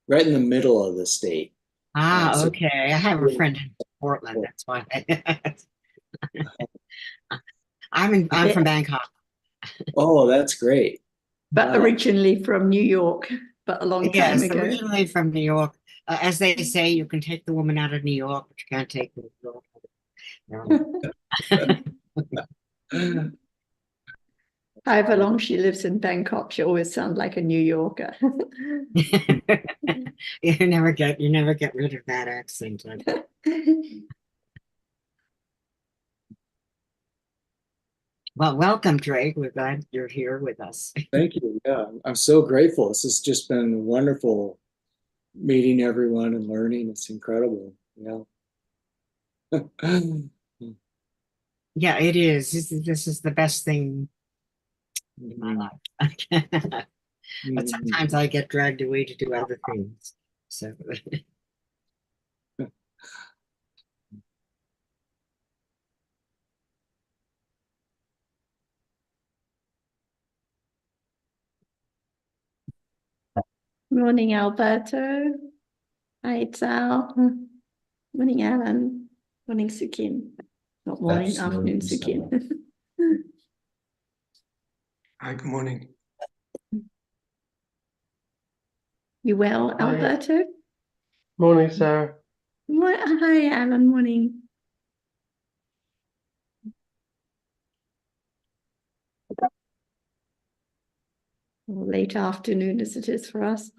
right in the middle of the state. Ah, So okay. I have a friend in Portland. That's why. I'm from Bangkok. oh, that's great. But Wow. originally from New York, but a long time Yes, ago. originally from New York. As they say, you can take the woman out of New York, but you can't take New York. However long she lives in Bangkok, she always sounds like a New Yorker. You never get rid of that accent. Well, welcome, Drake. We're glad you're here with us. Thank you. Yeah, I'm so grateful. This has just been wonderful meeting everyone and learning. It's incredible. Yeah. Yeah, it is. This is the best thing in my Mhm. life. But sometimes Mhm. I get dragged away to do other things. So Morning, Alberto. Hi, Tal. Morning, Alan. Morning, Sukin. Not morning, afternoon, Sukin. Hi, good morning. You well, Hi. Alberto? Morning, Sarah. Hi, Alan. Morning. Or late afternoon as it is for us.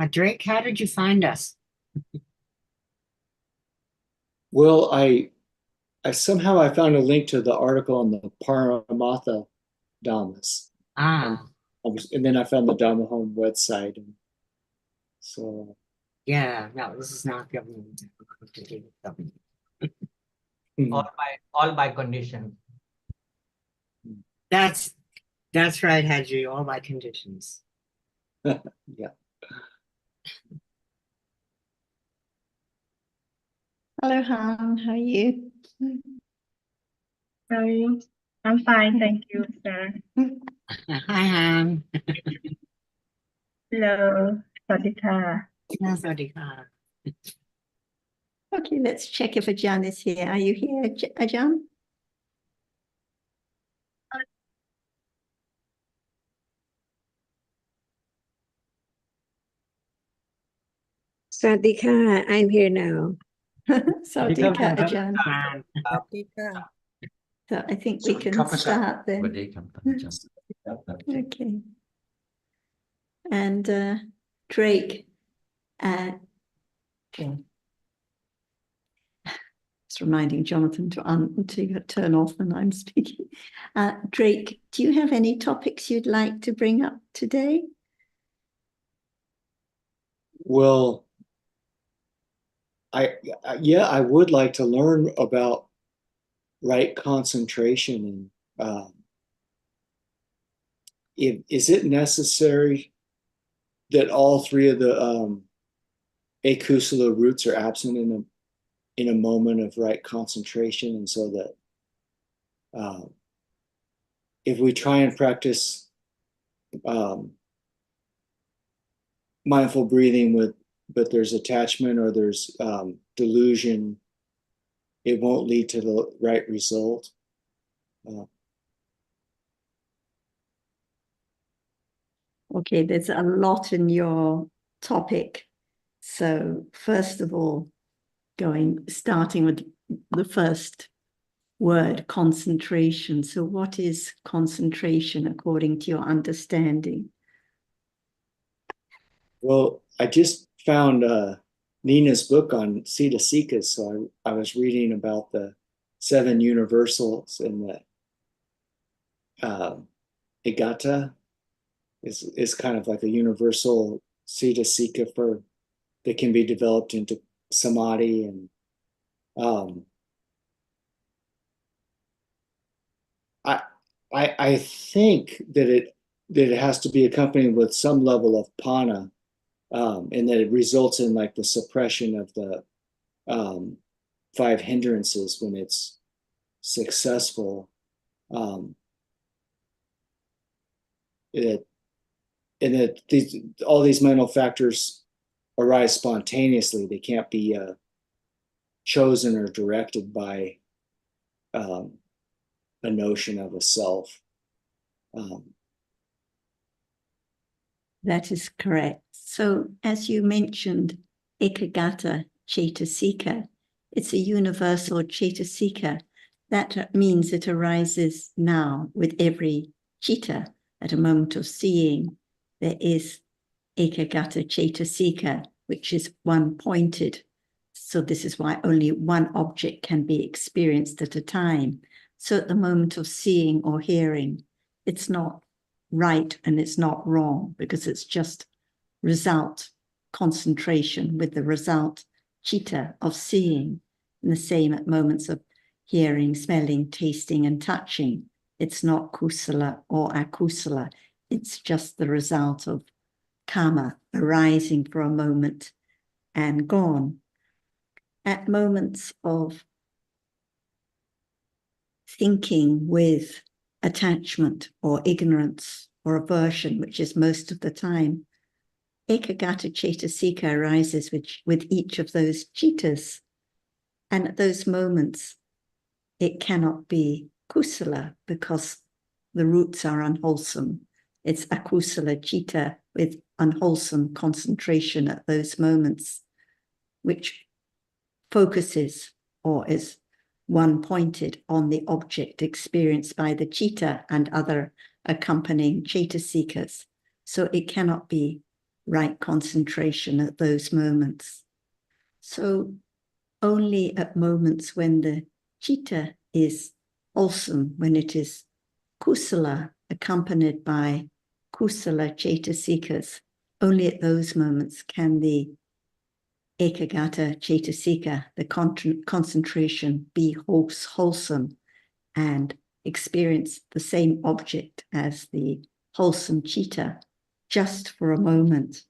Drake, how did you find us? Well, I somehow I found a link to the article on the Paramatha Dhammas, and Ah, and then I found the Dhamma Home website, and so yeah, no, this is not government. To do with government. mm, All by condition. That's that's right, Haji. All my conditions. yeah. Hello, Han. How are you? Hi, I'm fine, thank you, sir. Hi, Han. Hello, Sadika. Sawasdee. Okay, let's check if Ajahn is here. Are you here, Ajahn? สวัสดีค่ะ I'm here now. Sadika, Ajahn. Han. So I think we Sorry, can Kappa start then. Okay. And Drake, okay. It's reminding Jonathan to turn off when I'm speaking. Drake, do you have any topics you'd like to bring up today? Well, yeah, I would like to learn about right concentration and is it necessary that all three of the akusala roots are absent in a moment of right concentration, and so that uh, if we try and practice um, mindful breathing with, but there's attachment or there's delusion, it won't lead to the right result. Uh, Okay, there's a lot in your topic. So first of all, starting with the first word, concentration. So what is concentration according to your understanding? well, I just found Nina's book on Sita Sikas, so I was reading about the seven universals in the uh, Igata is kind of like a universal Sita Sika for that can be developed into samadhi, and um, I think that it has to be accompanied with some level of pana, and that it results in like the suppression of the five hindrances when it's successful. It and that all these mental factors arise spontaneously. They can't be chosen or directed by a notion of a self. That is correct. So, as you mentioned, Ekagata Cetasika, it's a universal Cetasika. That means it arises now with every citta. At a moment of seeing, there is Ekagata Cetasika, which is one pointed. So this is why only one object can be experienced at a time. So at the moment of seeing or hearing, it's not right and it's not wrong, because it's just result concentration with the result citta of seeing. And the same at moments of hearing, smelling, tasting, and touching. It's not kusala or akusala. It's just the result of karma arising for a moment and gone. At moments of thinking with attachment or ignorance or aversion, which is most of the time, Ekagata Cetasika arises with each of those cittas. And at those moments, it cannot be kusala because the roots are unwholesome. It's akusala citta with unwholesome concentration at those moments, which focuses or is one-pointed on the object experienced by the citta and other accompanying cetasikas. So it cannot be right concentration at those moments. So only at moments when the citta is wholesome, when it is kusala accompanied by kusala cetasikas, only at those moments can the Ekagata Cetasika, the concentration, be wholesome and experience the same object as the wholesome citta just for a moment.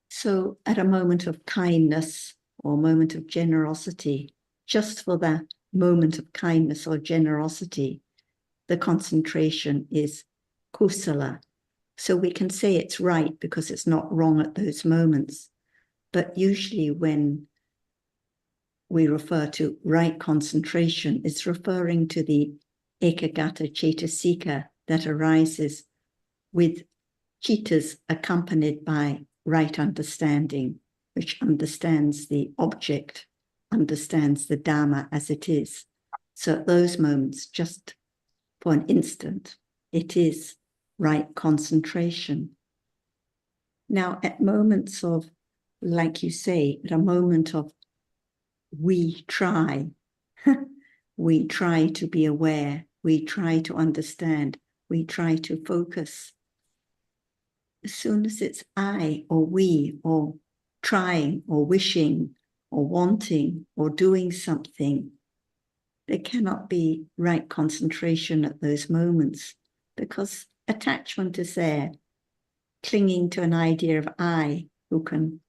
So at a moment of kindness or moment of generosity, just for that moment of kindness or generosity, the concentration is kusala. So we can say it's right because it's not wrong at those moments. But usually when we refer to right concentration, it's referring to the Ekagata Cetasika that arises with cittas accompanied by right understanding, which understands the object, understands the Dhamma as it is. So at those moments, just for an instant, it is right concentration. Now, at moments of, like you say, at a moment of we try to be aware, we try to understand, we try to focus. As soon as it's I or we or trying or wishing or wanting or doing something, there cannot be right concentration at those moments because attachment is there, clinging to an idea of I who can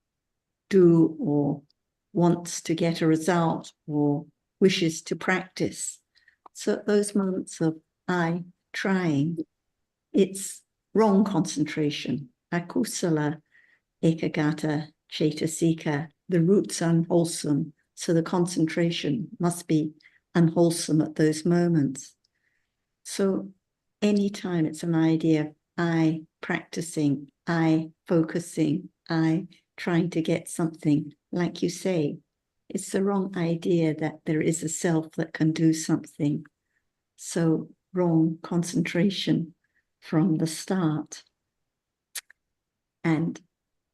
do or wants to get a result or wishes to practice. So at those moments of I trying, it's wrong concentration. Akusala Ekagata Cetasika, the roots unwholesome, so the concentration must be unwholesome at those moments. So anytime it's an idea of I practicing, I focusing, I trying to get something, like you say, it's the wrong idea that there is a self that can do something. So wrong concentration from the start. And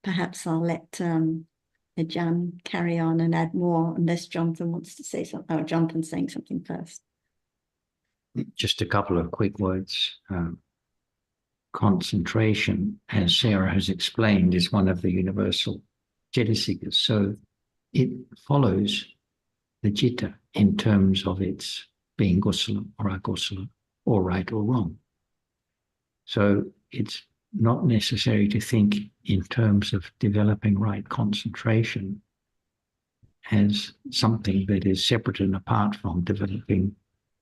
perhaps I'll let Jan carry on and add more, unless Jonathan wants to say something. Oh, Jonathan's saying something first. Just a couple of quick words. Concentration, as Sarah has explained, is one of the universal cetasikas. So it follows the citta in terms of its being kusala or akusala. or right or wrong. So it's not necessary to think in terms of developing right concentration as something that is separate and apart from developing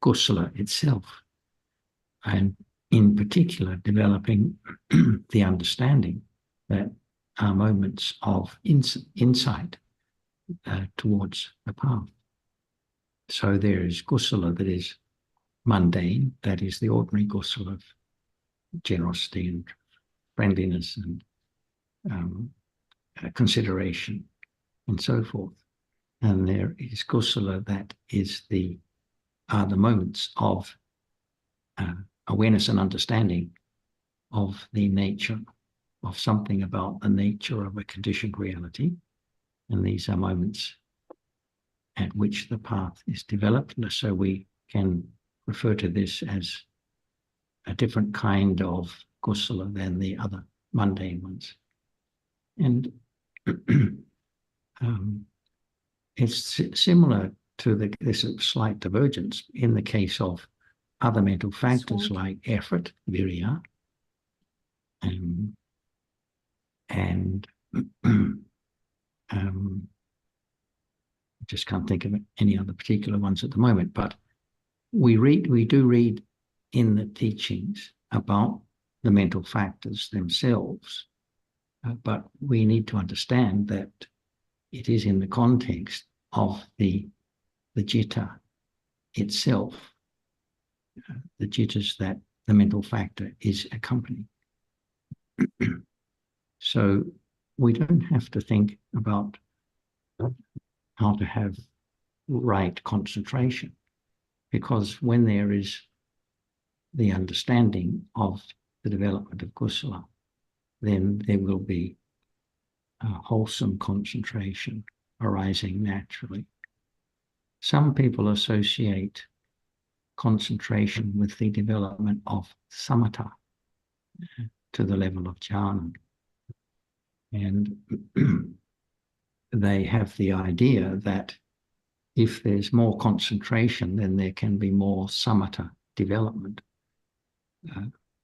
kusala itself, and in particular developing the understanding that are moments of insight towards the path. So there is kusala that is mundane, that is the ordinary kusala of generosity and friendliness and consideration and so forth. And there is kusala that is are the moments of awareness and understanding of the nature of something about the nature of a conditioned reality. And these are moments at which the path is developed. And so we can refer to this as a different kind of kusala than the other mundane ones. And it's similar to this slight divergence in the case of other mental factors like effort, virya, and just can't think of any other particular ones at the moment, but we do read in the teachings about the mental factors themselves, but we need to understand that it is in the context of the jitta itself, the jittas that the mental factor is accompanying. So we don't have to think about how to have right concentration, because when there is the understanding of the development of kusala, then there will be a wholesome concentration arising naturally. Some people associate concentration with the development of samatha to the level of jhana. And they have the idea that if there's more concentration, then there can be more samatha development.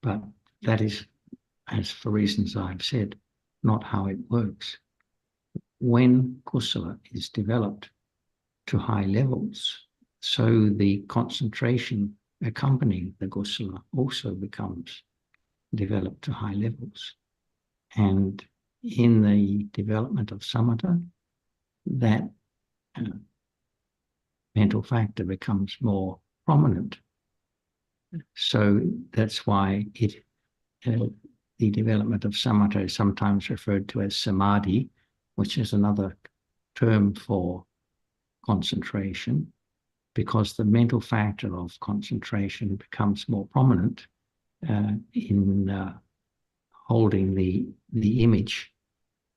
But that is, as for reasons I've said, not how it works. When kusala is developed to high levels, so the concentration accompanying the kusala also becomes developed to high levels. And in the development of samatha, that mental factor becomes more prominent. So that's why the development of samatha is sometimes referred to as samadhi, which is another term for concentration, because the mental factor of concentration becomes more prominent in holding the image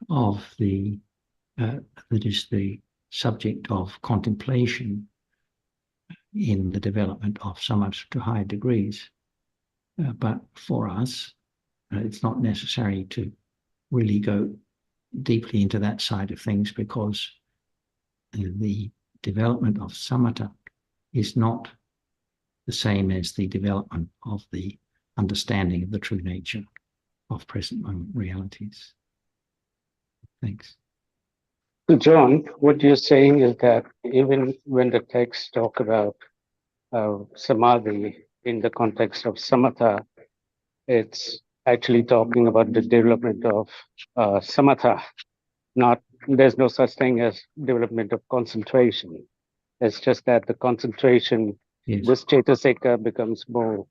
of that is the subject of contemplation in the development of samatha to high degrees. But for us, it's not necessary to really go deeply into that side of things, because the development of samatha is not the same as the development of the understanding of the true nature of present moment realities. Thanks. So John, what you're saying is that even when the texts talk about samadhi in the context of samatha, it's actually talking about the development of samatha. There's no such thing as development of concentration. It's just that the concentration, Yes. this cetasika becomes more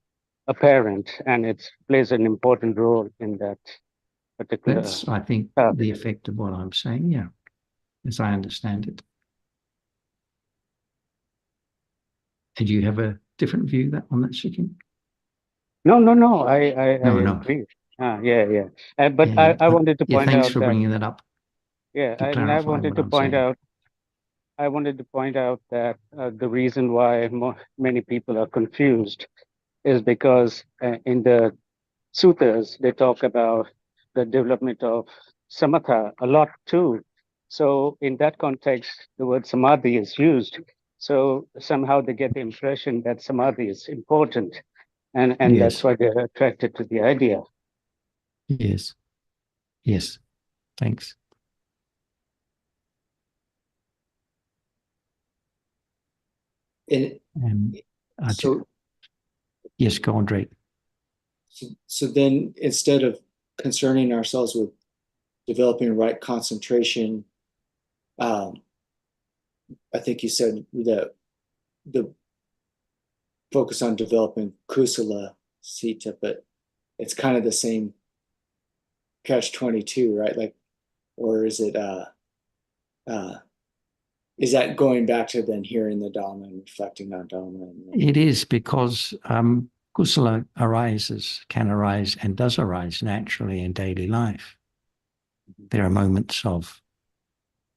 apparent, and it plays an important role in that particular. That's, I think, the effect of what I'm saying, yeah, as I understand it. Did you have a different view on that, Sikkim? No. I No. agree. Yeah. But Yeah, I wanted to point thanks out for that. bringing that up. Yeah, To and I clarify wanted what to I'm point saying. out. I wanted to point out that the reason why many people are confused is because in the sutras they talk about the development of samatha a lot too. So in that context, the word samadhi is used. So somehow they get the impression that samadhi is important. And Yes. that's why they're attracted to the idea. Yes. Yes. Thanks. And so, yes, go on, Drake. so then instead of concerning ourselves with developing right concentration, I think you said that the focus on developing kusala sita, but it's kind of the same catch-22, right? Like, or is it is that going back to then hearing the Dhamma and reflecting on Dhamma? It is, because kusala can arise and does arise naturally in daily life. There are moments of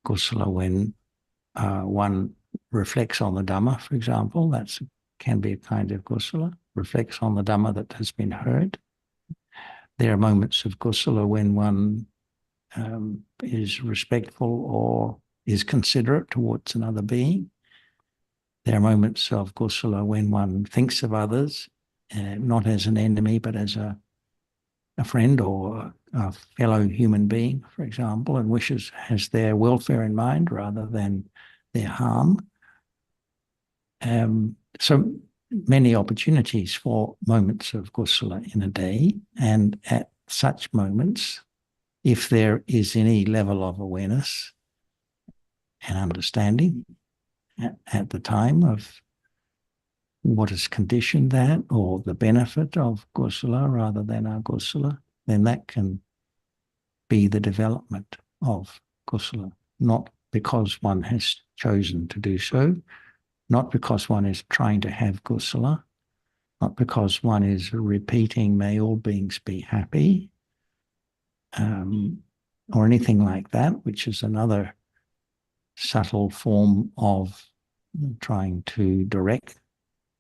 kusala when one reflects on the Dhamma, for example. That can be a kind of kusala, reflects on the Dhamma that has been heard. There are moments of kusala when one is respectful or is considerate towards another being. There are moments of kusala when one thinks of others, not as an enemy, but as a friend or a fellow human being, for example, and has their welfare in mind rather than their harm. So many opportunities for moments of kusala in a day, and at such moments, if there is any level of awareness and understanding at the time of what has conditioned that, or the benefit of kusala rather than akusala, then that can be the development of kusala, not because one has chosen to do so, not because one is trying to have kusala, not because one is repeating may all beings be happy, or anything like that, which is another subtle form of trying to direct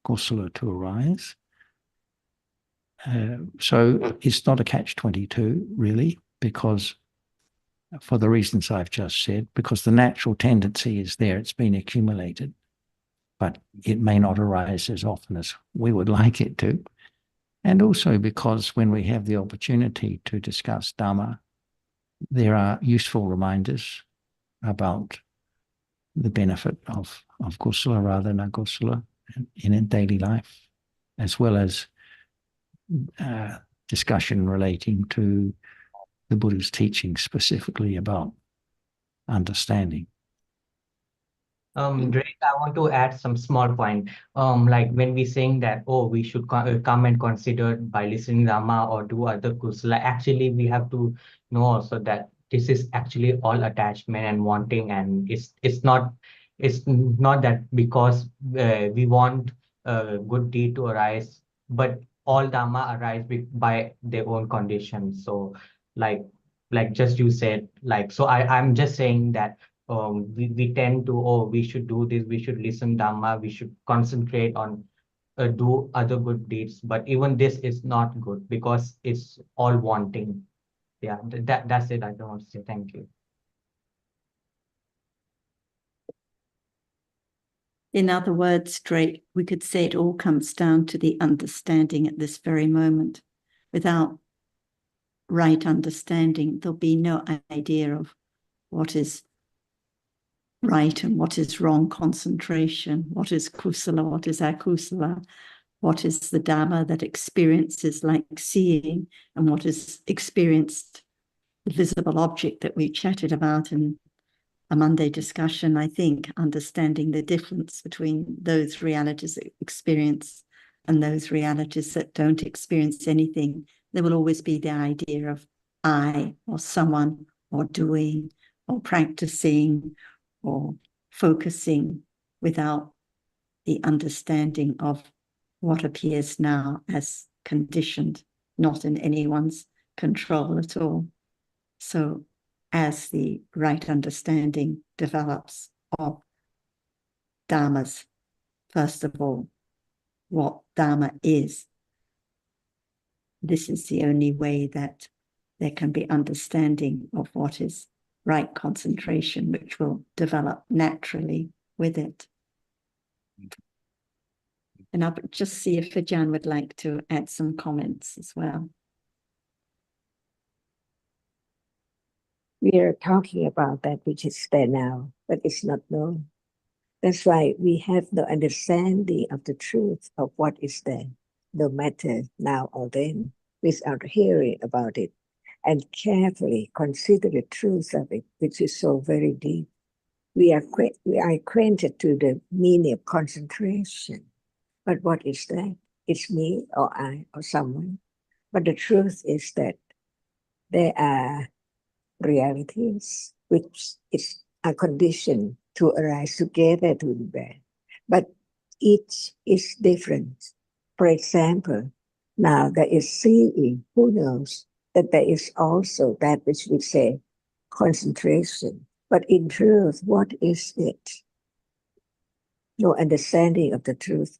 kusala to arise. So it's not a catch-22, really, because for the reasons I've just said, because the natural tendency is there, it's been accumulated, but it may not arise as often as we would like it to. And also because when we have the opportunity to discuss Dhamma, there are useful reminders about the benefit of kusala rather than akusala in daily life, as well as discussion relating to the Buddha's teaching specifically about understanding. Drake, I want to add some small point. Like when we saying that, oh, we should come and consider by listening Dhamma or do other kusala. Actually, we have to know also that this is actually all attachment and wanting, and it's not that because we want a good deed to arise, but all Dhamma arise by their own conditions. So, like just you said, like so, I'm just saying that we tend to, oh, we should do this, we should listen Dhamma, we should concentrate on do other good deeds, but even this is not good because it's all wanting. Yeah, that's it. I don't want to say. Thank you. In other words, Drake, we could say it all comes down to the understanding at this very moment. Without right understanding, there'll be no idea of what is right and what is wrong concentration, what is kusala, what is akusala, what is the Dhamma that experiences like seeing, and what is experienced, the visible object that we chatted about in a Monday discussion. I think understanding the difference between those realities that experience and those realities that don't experience anything, there will always be the idea of I or someone or doing or practicing or focusing without the understanding of what appears now as conditioned, not in anyone's control at all. So as the right understanding develops of Dhammas, first of all, what Dhamma is, this is the only way that there can be understanding of what is right concentration, which will develop naturally with it. And I'll just see if Ajahn would like to add some comments as well. We are talking about that which is there now, but it's not known. That's why we have no understanding of the truth of what is there, no matter now or then, without hearing about it and carefully consider the truth of it, which is so very deep. We are acquainted to the meaning of concentration. But what is that? It's me or I or someone. But the truth is that there are realities which are conditioned to arise together to be there. But each is different. For example, now there is seeing. Who knows that there is also that which we say concentration. But in truth, what is it? No understanding of the truth.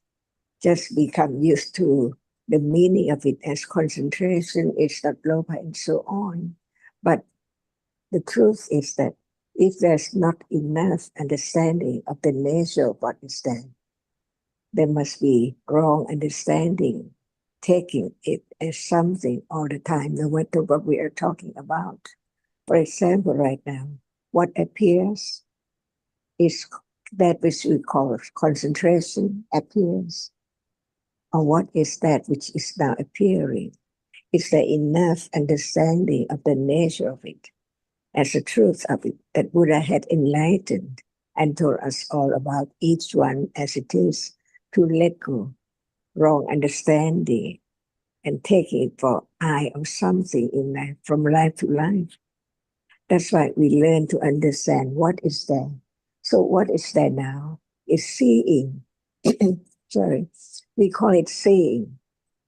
Just become used to the meaning of it as concentration, it's not lopa and so on. But the truth is that if there's not enough understanding of the nature of what is there must be wrong understanding, taking it as something all the time, no matter what we are talking about. For example, right now, what appears is that which we call concentration appears. Or what is that which is now appearing? Is there enough understanding of the nature of it as the truth of it that Buddha had enlightened and told us all about each one as it is, to let go wrong understanding and taking it for I or something in life from life to life? That's why we learn to understand what is there. So what is there now is seeing. Sorry, we call it seeing.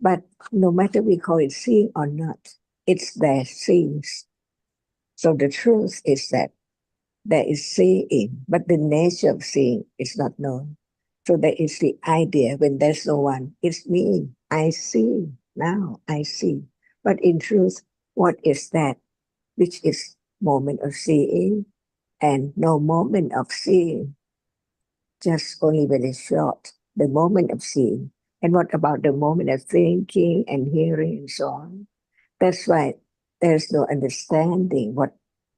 But no matter we call it seeing or not, it's there, seems. So the truth is that there is seeing, but the nature of seeing is not known. So there is the idea when there's no one, it's me, I see, now I see. But in truth, what is that which is moment of seeing and no moment of seeing? Just only very short, the moment of seeing. And what about the moment of thinking and hearing and so on? That's why there's no understanding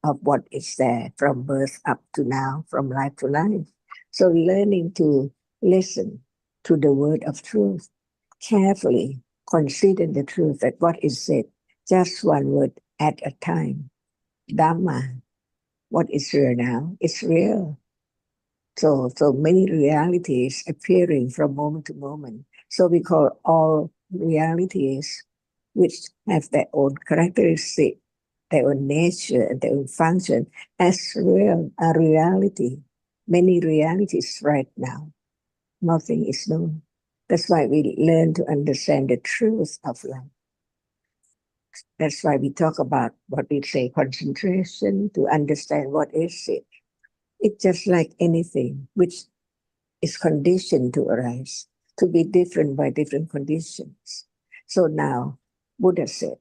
of what is there from birth up to now, from life to life. So learning to listen to the word of truth, carefully consider the truth that what is said, just one word at a time. Dhamma, what is real now? It's real. So many realities appearing from moment to moment. So we call all realities which have their own characteristic, their own nature, and their own function as real, a reality. Many realities right now. Nothing is known. That's why we learn to understand the truth of life. That's why we talk about what we say concentration, to understand what is it. It's just like anything which is conditioned to arise, to be different by different conditions. So now, Buddha said,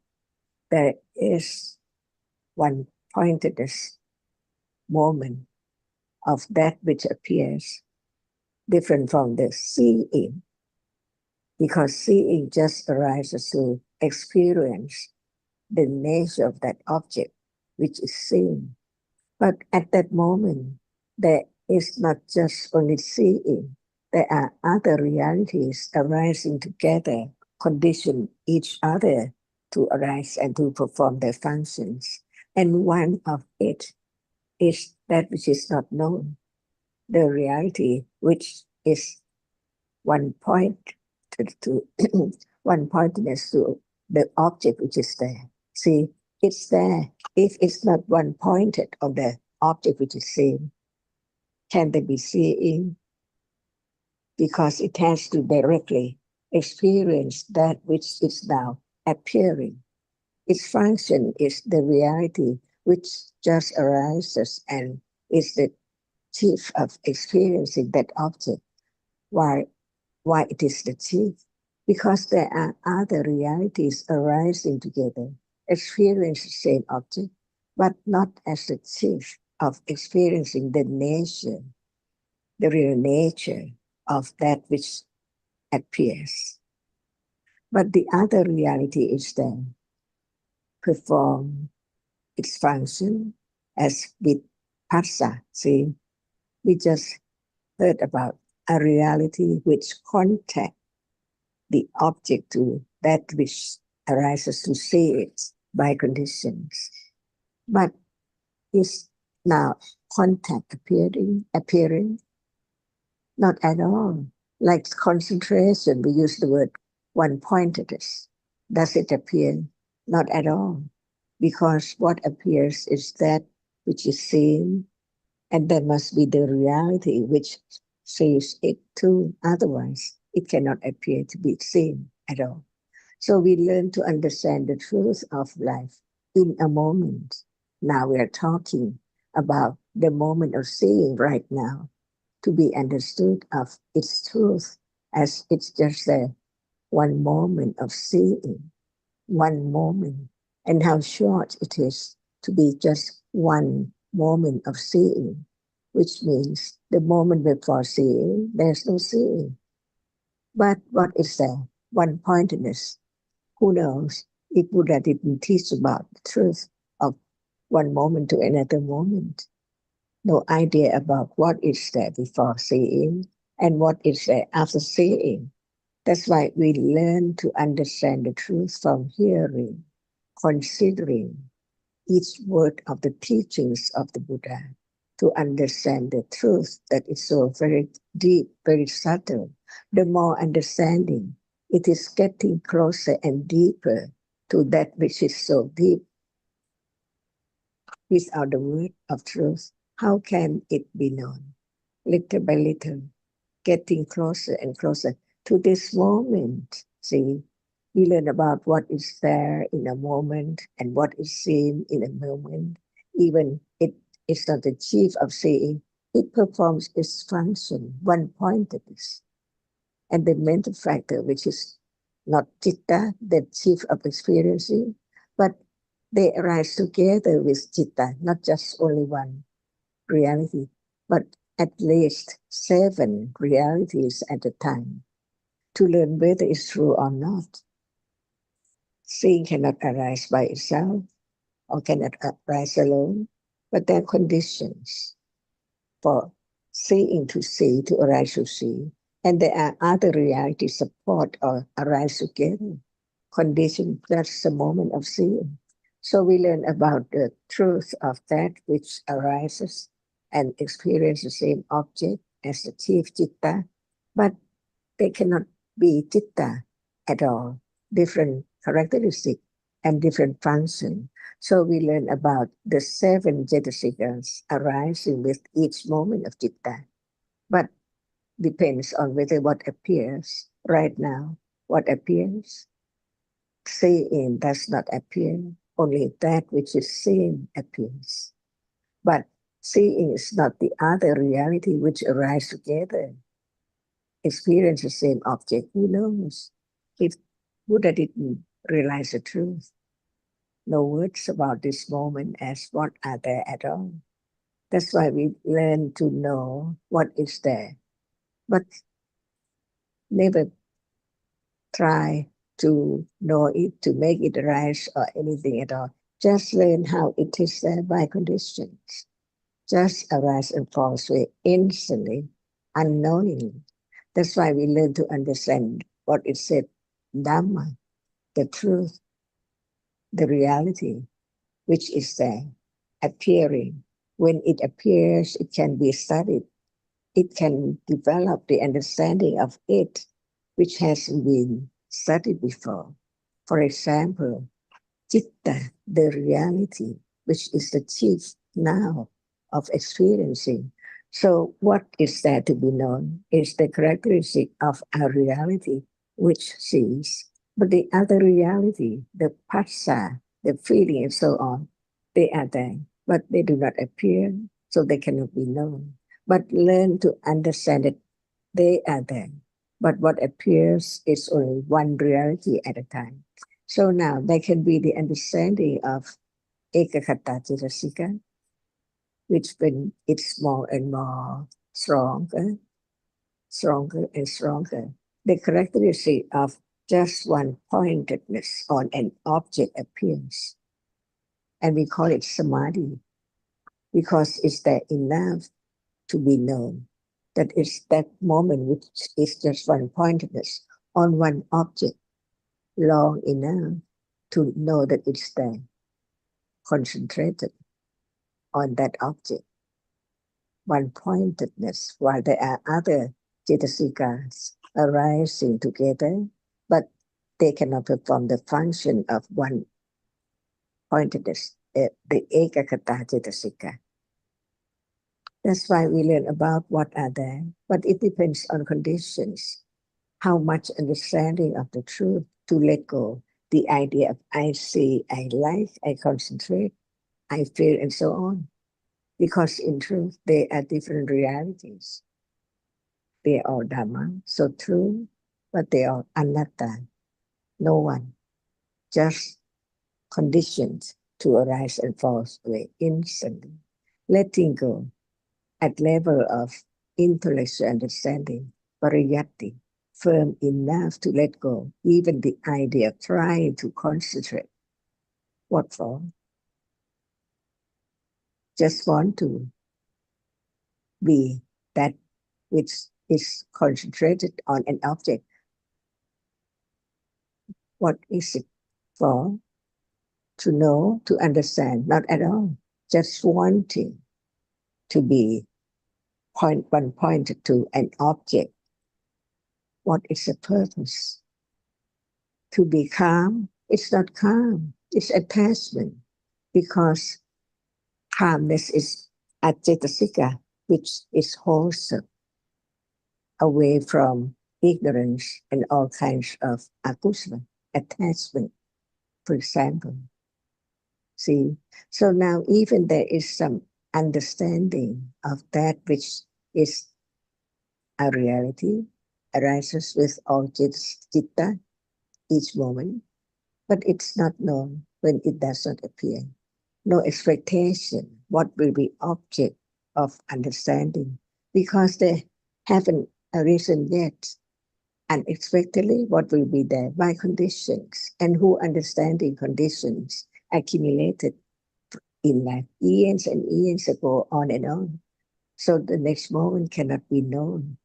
there is one pointedness moment of that which appears different from the seeing, because seeing just arises to experience the nature of that object which is seen. But at that moment, there is not just only seeing, there are other realities arising together, condition each other to arise and to perform their functions. And one of it is that which is not known, the reality which is one point to one pointedness to the object which is there. See, it's there. If it's not one pointed on the object which is seen, can they be seeing? Because it has to directly experience that which is now appearing. Its function is the reality which just arises and is the chief of experiencing that object. Why it is the chief? Because there are other realities arising together, experience the same object, but not as the chief of experiencing the nature, the real nature of that which appears. But the other reality is then perform its function as with phassa. See, we just heard about a reality which contact the object to that which arises to see it by conditions. But is now contact appearing? Not at all. Like concentration, we use the word one-pointedness. Does it appear? Not at all. Because what appears is that which is seen, and there must be the reality which sees it too. Otherwise, it cannot appear to be seen at all. So we learn to understand the truth of life in a moment. Now we are talking about the moment of seeing right now, to be understood of its truth as it's just a one moment of seeing, one moment, and how short it is to be just one moment of seeing, which means the moment before seeing, there's no seeing. But what is there? One-pointedness. Who knows if Buddha didn't teach about the truth of one moment to another moment? No idea about what is there before seeing and what is there after seeing. That's why we learn to understand the truth from hearing, considering each word of the teachings of the Buddha, to understand the truth that is so very deep, very subtle. The more understanding, it is getting closer and deeper to that which is so deep. Without the word of truth, how can it be known? Little by little, getting closer and closer to this moment. See, we learn about what is there in a moment and what is seen in a moment. Even it is not the chief of seeing, it performs its function, one-pointedness. And the mental factor, which is not citta, the chief of experiencing, but they arise together with citta, not just only one reality, but at least 7 realities at a time, to learn whether it's true or not. Seeing cannot arise by itself or cannot arise alone, but there are conditions for seeing to see, to arise to see, and there are other realities support or arise together. Condition, that's the moment of seeing. So we learn about the truth of that which arises and experience the same object as the chief citta, but they cannot be citta at all, different characteristic and different function. So we learn about the 7 jetasikas arising with each moment of citta, but depends on whether what appears right now, what appears. Seeing does not appear, only that which is seen appears. But seeing is not the other reality which arise together. Experience the same object, who knows? If Buddha didn't realize the truth, no words about this moment as what are there at all. That's why we learn to know what is there, but never try to know it, to make it arise or anything at all. Just learn how it is there by conditions. Just arise and falls away instantly, unknowingly. That's why we learn to understand what it said, Dhamma, the truth, the reality, which is there, appearing. When it appears, it can be studied. It can develop the understanding of it, which hasn't been studied before. For example, citta, the reality, which is the chief now of experiencing. So what is there to be known is the characteristic of our reality, which sees. But the other reality, the phassa, the feeling and so on, they are there, but they do not appear, so they cannot be known. But learn to understand that they are there. But what appears is only one reality at a time. So now there can be the understanding of Ekakata Citasika, which when it's more and more stronger and stronger, the characteristic of just one pointedness on an object appears. And we call it samadhi because it's there enough to be known. That is that moment which is just one pointedness on one object long enough to know that it's there, concentrated on that object. One pointedness, while there are other cetasikas arising together, but they cannot perform the function of one pointedness, the ekakata cetasika. That's why we learn about what are there, but it depends on conditions. How much understanding of the truth to let go the idea of I see, I like, I concentrate, I feel, and so on. Because in truth, they are different realities. They are Dhamma, so true, but they are anatta, no one, just conditions to arise and fall away instantly. Letting go at level of intellectual understanding, pariyatti, firm enough to let go, even the idea of trying to concentrate. What for? Just want to be that which is concentrated on an object. What is it for? To know, to understand, not at all. Just wanting to be one pointed to an object. What is the purpose? To be calm? It's not calm. It's attachment. Because calmness is acetasika, which is wholesome, away from ignorance and all kinds of akusala, attachment, for example. See, so now even there is some understanding of that which is a reality, arises with all citta, each moment, but it's not known when it does not appear. No expectation what will be object of understanding, because they haven't arisen yet. Unexpectedly, what will be there by conditions, and who understanding conditions accumulated in life, eons and eons ago, on and on. So the next moment cannot be known.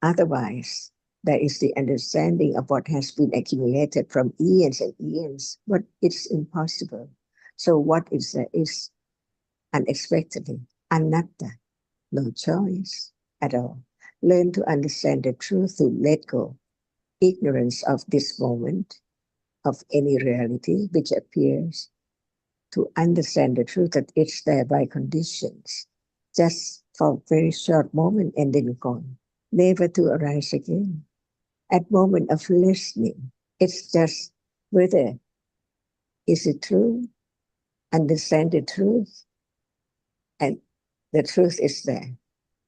Otherwise, there is the understanding of what has been accumulated from eons and eons, but it's impossible. So what is there is unexpectedly, anatta, no choice at all. Learn to understand the truth, to let go ignorance of this moment, of any reality which appears, to understand the truth that it's there by conditions, just for a very short moment and then gone, never to arise again. At moment of listening, it's just whether is it true, understand the truth, and the truth is there,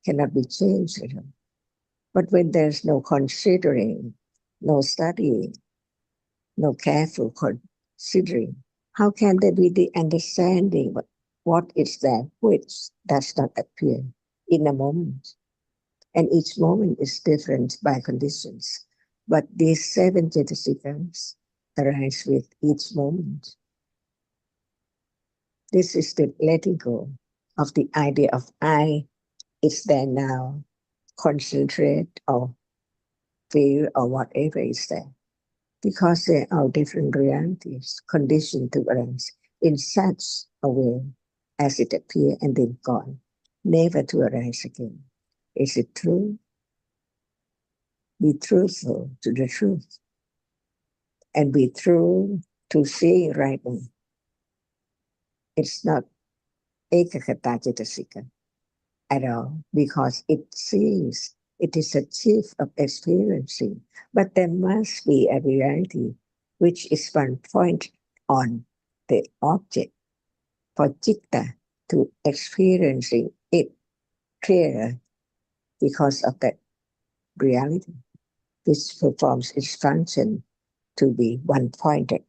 cannot be changed at all. But when there's no considering, no studying, no careful considering, how can there be the understanding what is that which does not appear in a moment? And each moment is different by conditions. But these 7 cetasikas arise with each moment. This is the letting go of the idea of I, it's there now, concentrate or feel or whatever is there. Because there are different realities conditioned to arise in such a way as it appears and then gone, never to arise again. Is it true? Be truthful to the truth and be true to seeing rightly. It's not ekakata cetasika at all, because it sees, it is a chief of experiencing, but there must be a reality which is one point on the object for citta to experiencing it clearer because of that reality, which performs its function to be one pointed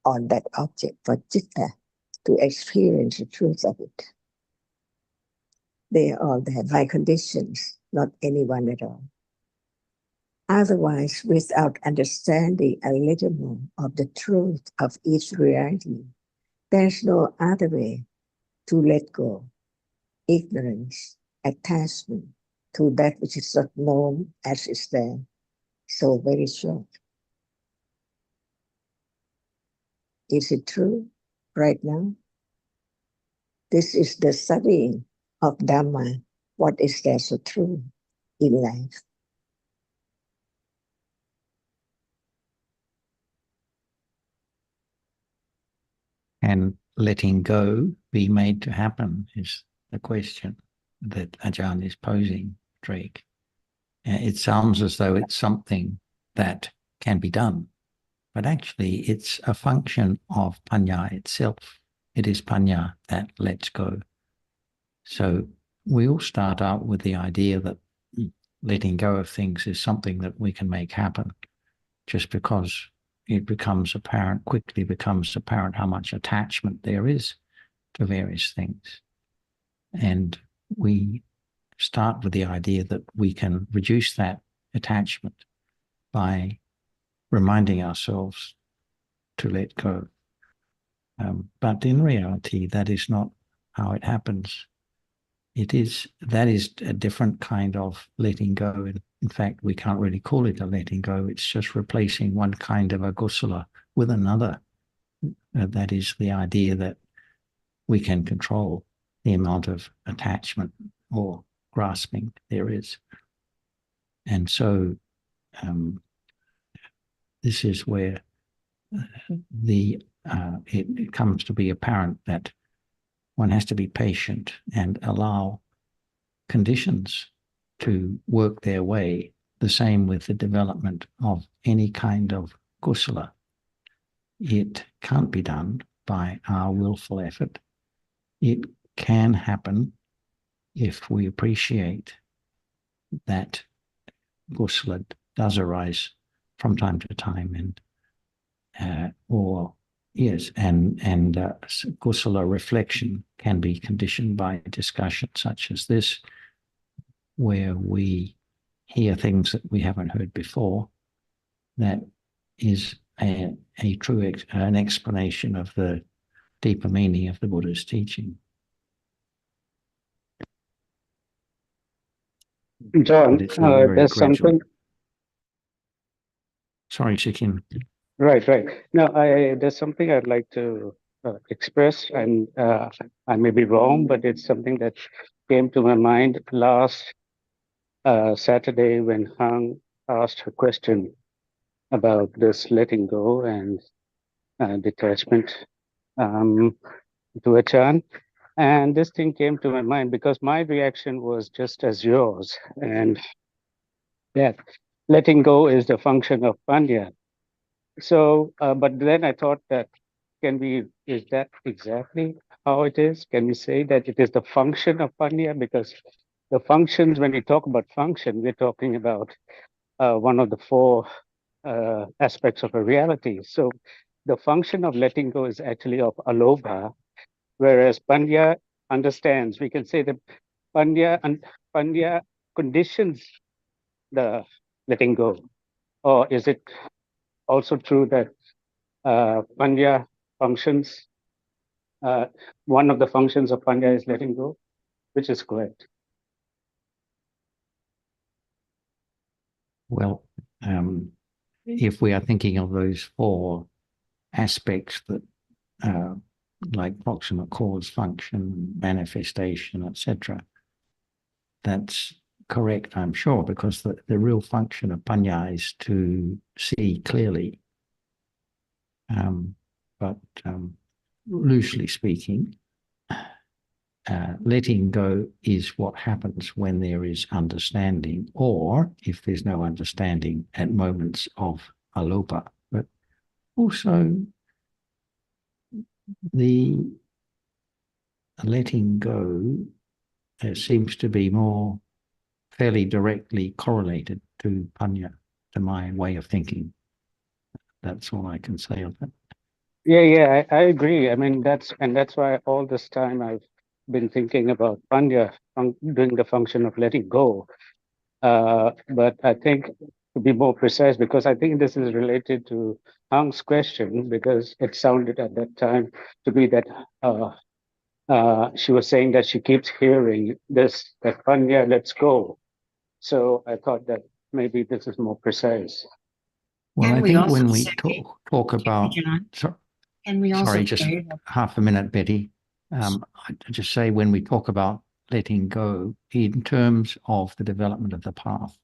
on that object for citta to experience the truth of it. They are there by conditions, not anyone at all. Otherwise, without understanding a little more of the truth of each reality, there's no other way to let go. Ignorance, attachment to that which is not known as is there. So very short. Is it true right now? This is the study of Dhamma. What is there so true in life? And letting go be made to happen is the question that Ajahn is posing, Drake. It sounds as though it's something that can be done, but actually it's a function of panya itself. It is panya that lets go. So we all start out with the idea that letting go of things is something that we can make happen, just because it quickly becomes apparent how much attachment there is to various things. And we start with the idea that we can reduce that attachment by reminding ourselves to let go. But in reality, that is not how it happens. That is a different kind of letting go. In fact, we can't really call it a letting go. It's just replacing one kind of a kusala with another. That is the idea that we can control the amount of attachment or grasping there is. And so this is where it comes to be apparent that one has to be patient and allow conditions to work their way. The same with the development of any kind of kusala. It can't be done by our willful effort. It can happen if we appreciate that kusala does arise from time to time, and kusala reflection can be conditioned by discussion such as this, where we hear things that we haven't heard before. That is an explanation of the deeper meaning of the Buddha's teaching. John, there's gradual. something. Sorry, Shikin. Right. Now, there's something I'd like to express, and I may be wrong, but it's something that came to my mind last Saturday when Hang asked her question about this letting go and detachment to Achan. And this thing came to my mind because my reaction was just as yours, and that letting go is the function of panya. So, but then I thought that is that exactly how it is? Can we say that it is the function of panya? Because the functions, when we talk about function, we're talking about one of the four aspects of a reality. So the function of letting go is actually of alobha, whereas panya understands. We can say that panya conditions the letting go. Or is it also true that panya functions, one of the functions of panya is letting go, which is correct? Well, if we are thinking of those four aspects that, like proximate cause, function, manifestation, etc., that's correct, I'm sure, because the real function of panya is to see clearly. But loosely speaking, letting go is what happens when there is understanding, or if there's no understanding at moments of alopa. But also the letting go seems to be more fairly directly correlated to panya, to my way of thinking. That's all I can say on that. Yeah, I agree. I mean, that's why all this time I've been thinking about panya doing the function of letting go. But I think to be more precise, because I think this is related to Hang's question, because it sounded at that time to be that she was saying that she keeps hearing this, that Panya, let's go. So I thought that maybe this is more precise. Well, Can I we think also when we say- talk about, John, so, can we also sorry, just say that half a minute, Betty. I just say when we talk about letting go in terms of the development of the path,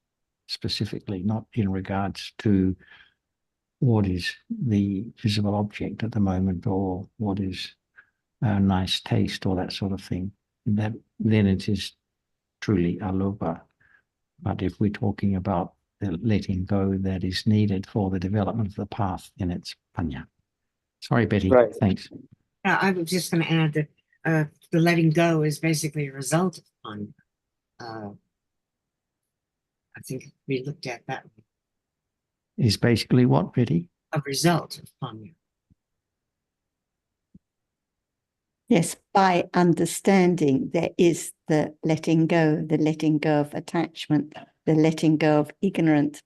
specifically, not in regards to what is the visible object at the moment or what is a nice taste or that sort of thing, that then it is truly alopa. But if we're talking about the letting go that is needed for the development of the path, then it's panya. Sorry, Betty. Right. Thanks. I was just going to add that the letting go is basically a result of fun. I think we looked at that one, Is basically what, Betty? a result of fun. Yes, by understanding, there is the letting go of attachment, the letting go of ignorance.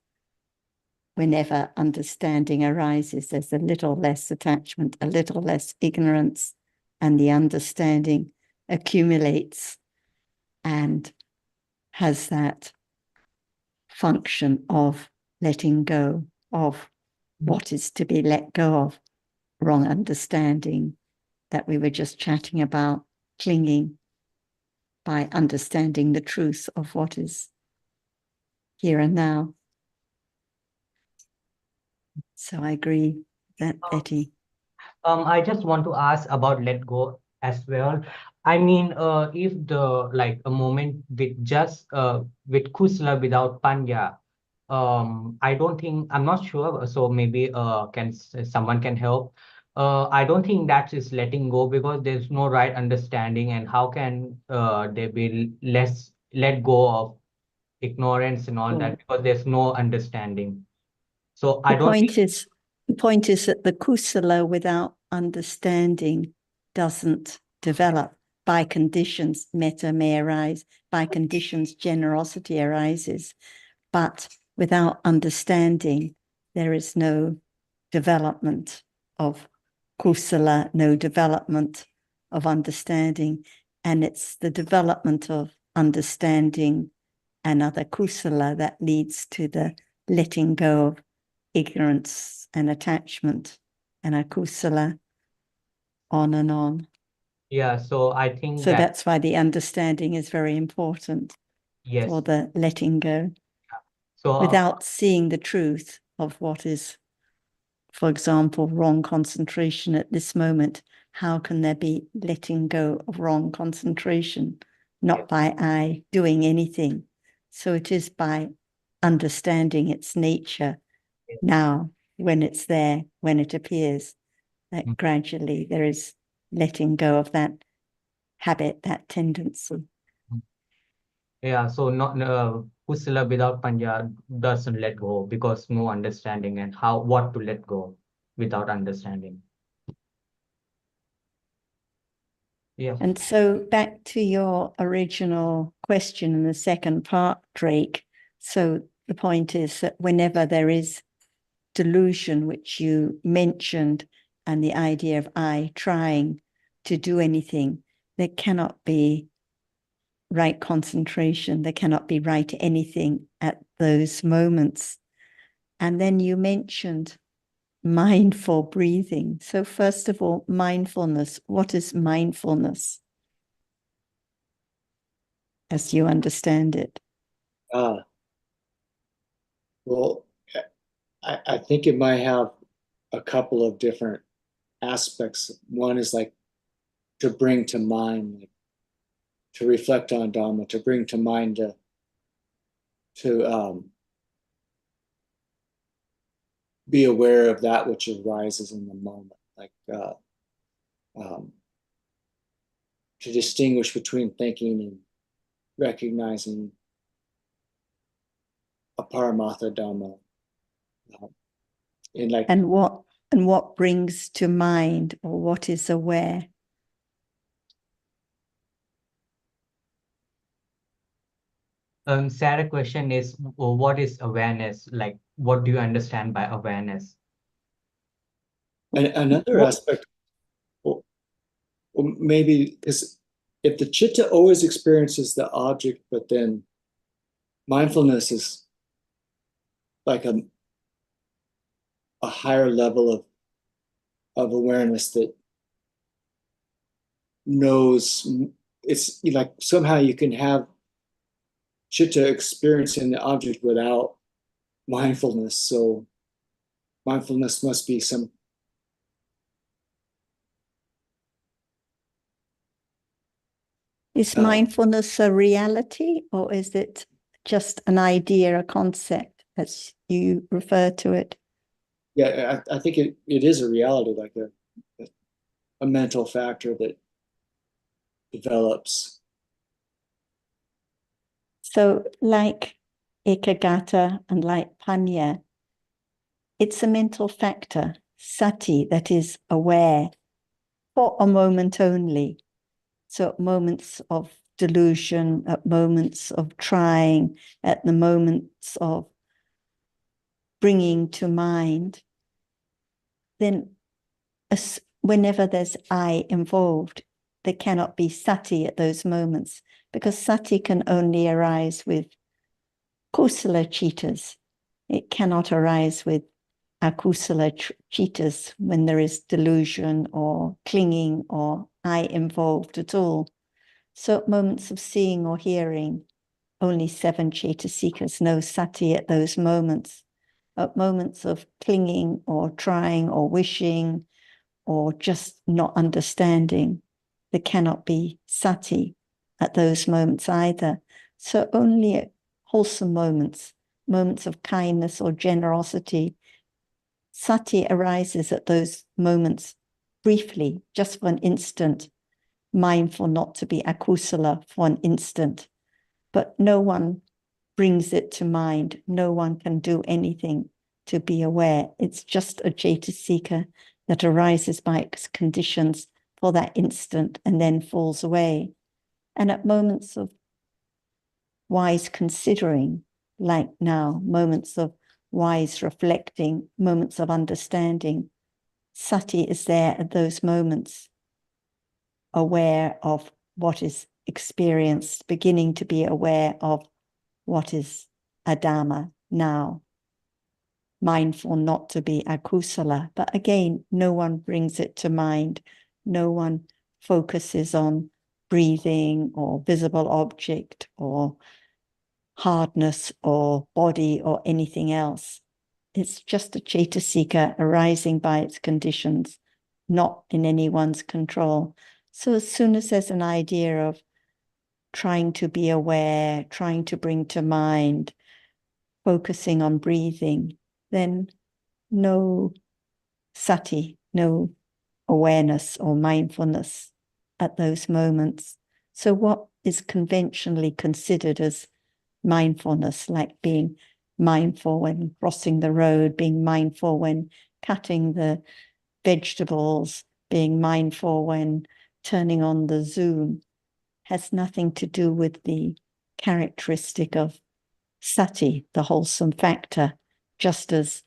Whenever understanding arises, there's a little less attachment, a little less ignorance, and the understanding accumulates and has that function of letting go of what is to be let go of, wrong understanding that we were just chatting about, clinging, by understanding the truth of what is here and now. So I agree with that, Betty. I just want to ask about let go as well. I mean, if the like a moment with just with kusala without panya, I don't think, I'm not sure. So maybe someone can help. I don't think that is letting go, because there's no right understanding, and how can there be less let go of ignorance and all that, because there's no understanding. So I don't think. The point is that the kusala without understanding doesn't develop. By conditions, metta may arise. By conditions, generosity arises. But without understanding, there is no development of kusala, no development of understanding. And it's the development of understanding and other kusala that leads to the letting go of ignorance and attachment and akusala, on and on. Yeah, so I think So that's why the understanding is very important yes. for the letting go. So Without seeing the truth of what is, for example, wrong concentration at this moment, how can there be letting go of wrong concentration? Not by I doing anything. So it is by understanding its nature now, when it's there, when it appears, that gradually there is letting go of that habit, that tendency. yeah, so not kusala without panya doesn't let go, because no understanding and what to let go without understanding. Yeah. And so back to your original question in the second part, Drake. So the point is that whenever there is delusion, which you mentioned, and the idea of I trying to do anything, there cannot be right concentration. There cannot be right anything at those moments. And then you mentioned mindful breathing. So first of all, mindfulness. What is mindfulness as you understand it? Well, I think it might have a couple of different aspects. One is like to bring to mind, like, to reflect on Dhamma, to bring to mind, to be aware of that which arises in the moment, like to distinguish between thinking and recognizing a Paramatha Dhamma. And what brings to mind, or what is aware? Sarah question is, what is awareness? Like, what do you understand by awareness? And another aspect, well, maybe because if the chitta always experiences the object, but then mindfulness is like a higher level of awareness that knows, it's like somehow you can have chitta experiencing the object without mindfulness. So mindfulness must be some Is mindfulness a reality, or is it just an idea, a concept, as you refer to it? yeah, I think it is a reality, like a mental factor that develops. So, like ekagata and like panya, it's a mental factor, sati, that is aware for a moment only. So, at moments of delusion, at moments of trying, at the moments of bringing to mind, then whenever there's I involved, there cannot be sati at those moments, because sati can only arise with kusala chittas. It cannot arise with akusala chittas when there is delusion or clinging or I involved at all. So at moments of seeing or hearing, only 7 cetasikas know sati at those moments. At moments of clinging or trying or wishing or just not understanding, there cannot be sati at those moments either. So only at wholesome moments, moments of kindness or generosity, sati arises at those moments briefly, just for an instant, mindful not to be akusala for an instant. But no one brings it to mind. No one can do anything to be aware. It's just a cetasika that arises by its conditions for that instant and then falls away. And at moments of wise considering, like now, moments of wise reflecting, moments of understanding, sati is there at those moments, aware of what is experienced, beginning to be aware of what is Dhamma now, mindful not to be akusala. But again, no one brings it to mind. No one focuses on breathing or visible object or hardness or body or anything else. It's just a cetasika arising by its conditions, not in anyone's control. So as soon as there's an idea of trying to be aware, trying to bring to mind, focusing on breathing, then no sati, no awareness or mindfulness at those moments. So what is conventionally considered as mindfulness, like being mindful when crossing the road, being mindful when cutting the vegetables, being mindful when turning on the Zoom, has nothing to do with the characteristic of sati, the wholesome factor, just as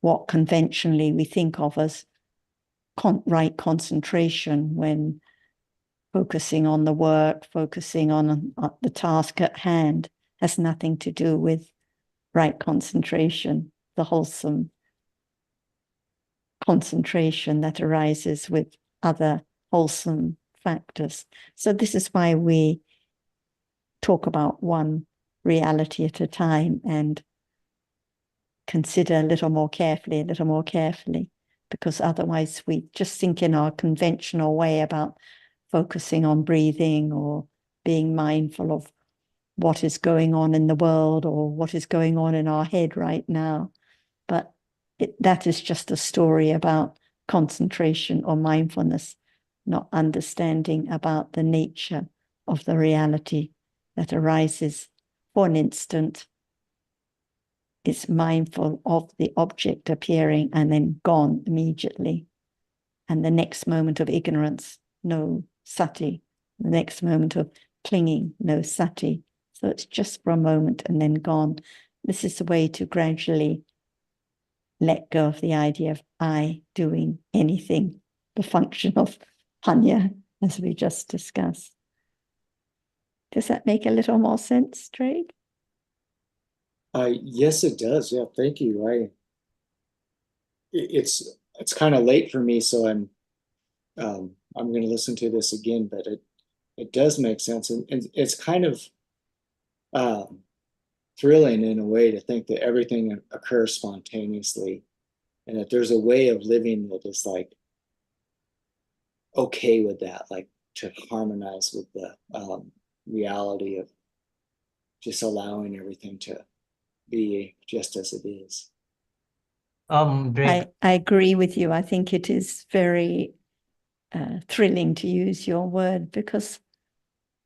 what conventionally we think of as right concentration when focusing on the work, focusing on the task at hand, has nothing to do with right concentration, the wholesome concentration that arises with other wholesome factors. So this is why we talk about one reality at a time and consider a little more carefully, because otherwise we just think in our conventional way about focusing on breathing or being mindful of what is going on in the world or what is going on in our head right now. But that is just a story about concentration or mindfulness, not understanding about the nature of the reality that arises for an instant. It's mindful of the object appearing and then gone immediately. And the next moment of ignorance, no sati. The next moment of clinging, no sati. So it's just for a moment and then gone. This is the way to gradually let go of the idea of I doing anything, the function of Panya, as we just discussed. Does that make a little more sense, Drake? Yes, it does. Yeah, thank you. It's kind of late for me, so I'm going to listen to this again, but it does make sense, and it's kind of thrilling in a way to think that everything occurs spontaneously, and that there's a way of living that is like okay with that, like to harmonize with the reality of just allowing everything to be just as it is. Drake, I agree with you. I think it is very thrilling to use your word, because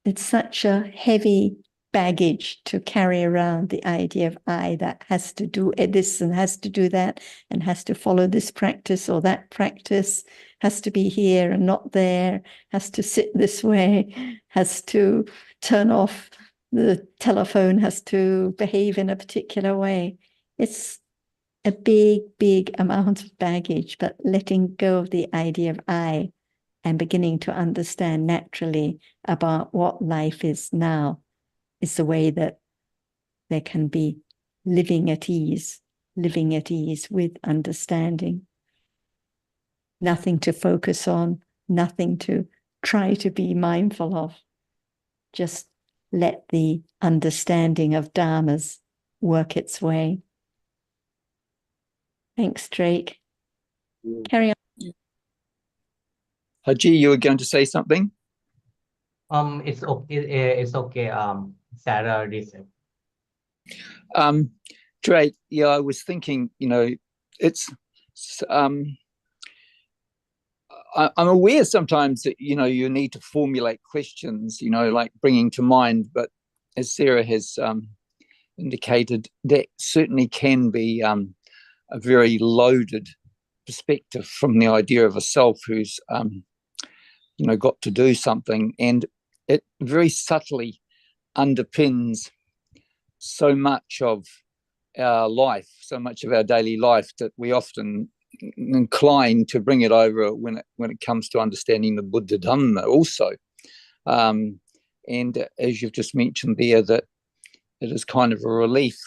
it's such a heavy baggage to carry around, the idea of I that has to do this and has to do that and has to follow this practice or that practice, has to be here and not there, has to sit this way, has to turn off the telephone, has to behave in a particular way. It's a big, big amount of baggage, but letting go of the idea of I and beginning to understand naturally about what life is now is the way that there can be living at ease with understanding. Nothing to focus on, nothing to try to be mindful of. Just let the understanding of dharmas work its way. Thanks, Drake. Carry on. Haji, you were going to say something? it's okay. It's okay. Sarah already said. Drake, yeah, I was thinking, it's I'm aware sometimes that you need to formulate questions, like bringing to mind, but as Sarah has indicated, that certainly can be a very loaded perspective from the idea of a self who's got to do something, and it very subtly underpins so much of our life, so much of our daily life, that we often inclined to bring it over when it comes to understanding the Buddha Dhamma also. And as you've just mentioned there, that it is kind of a relief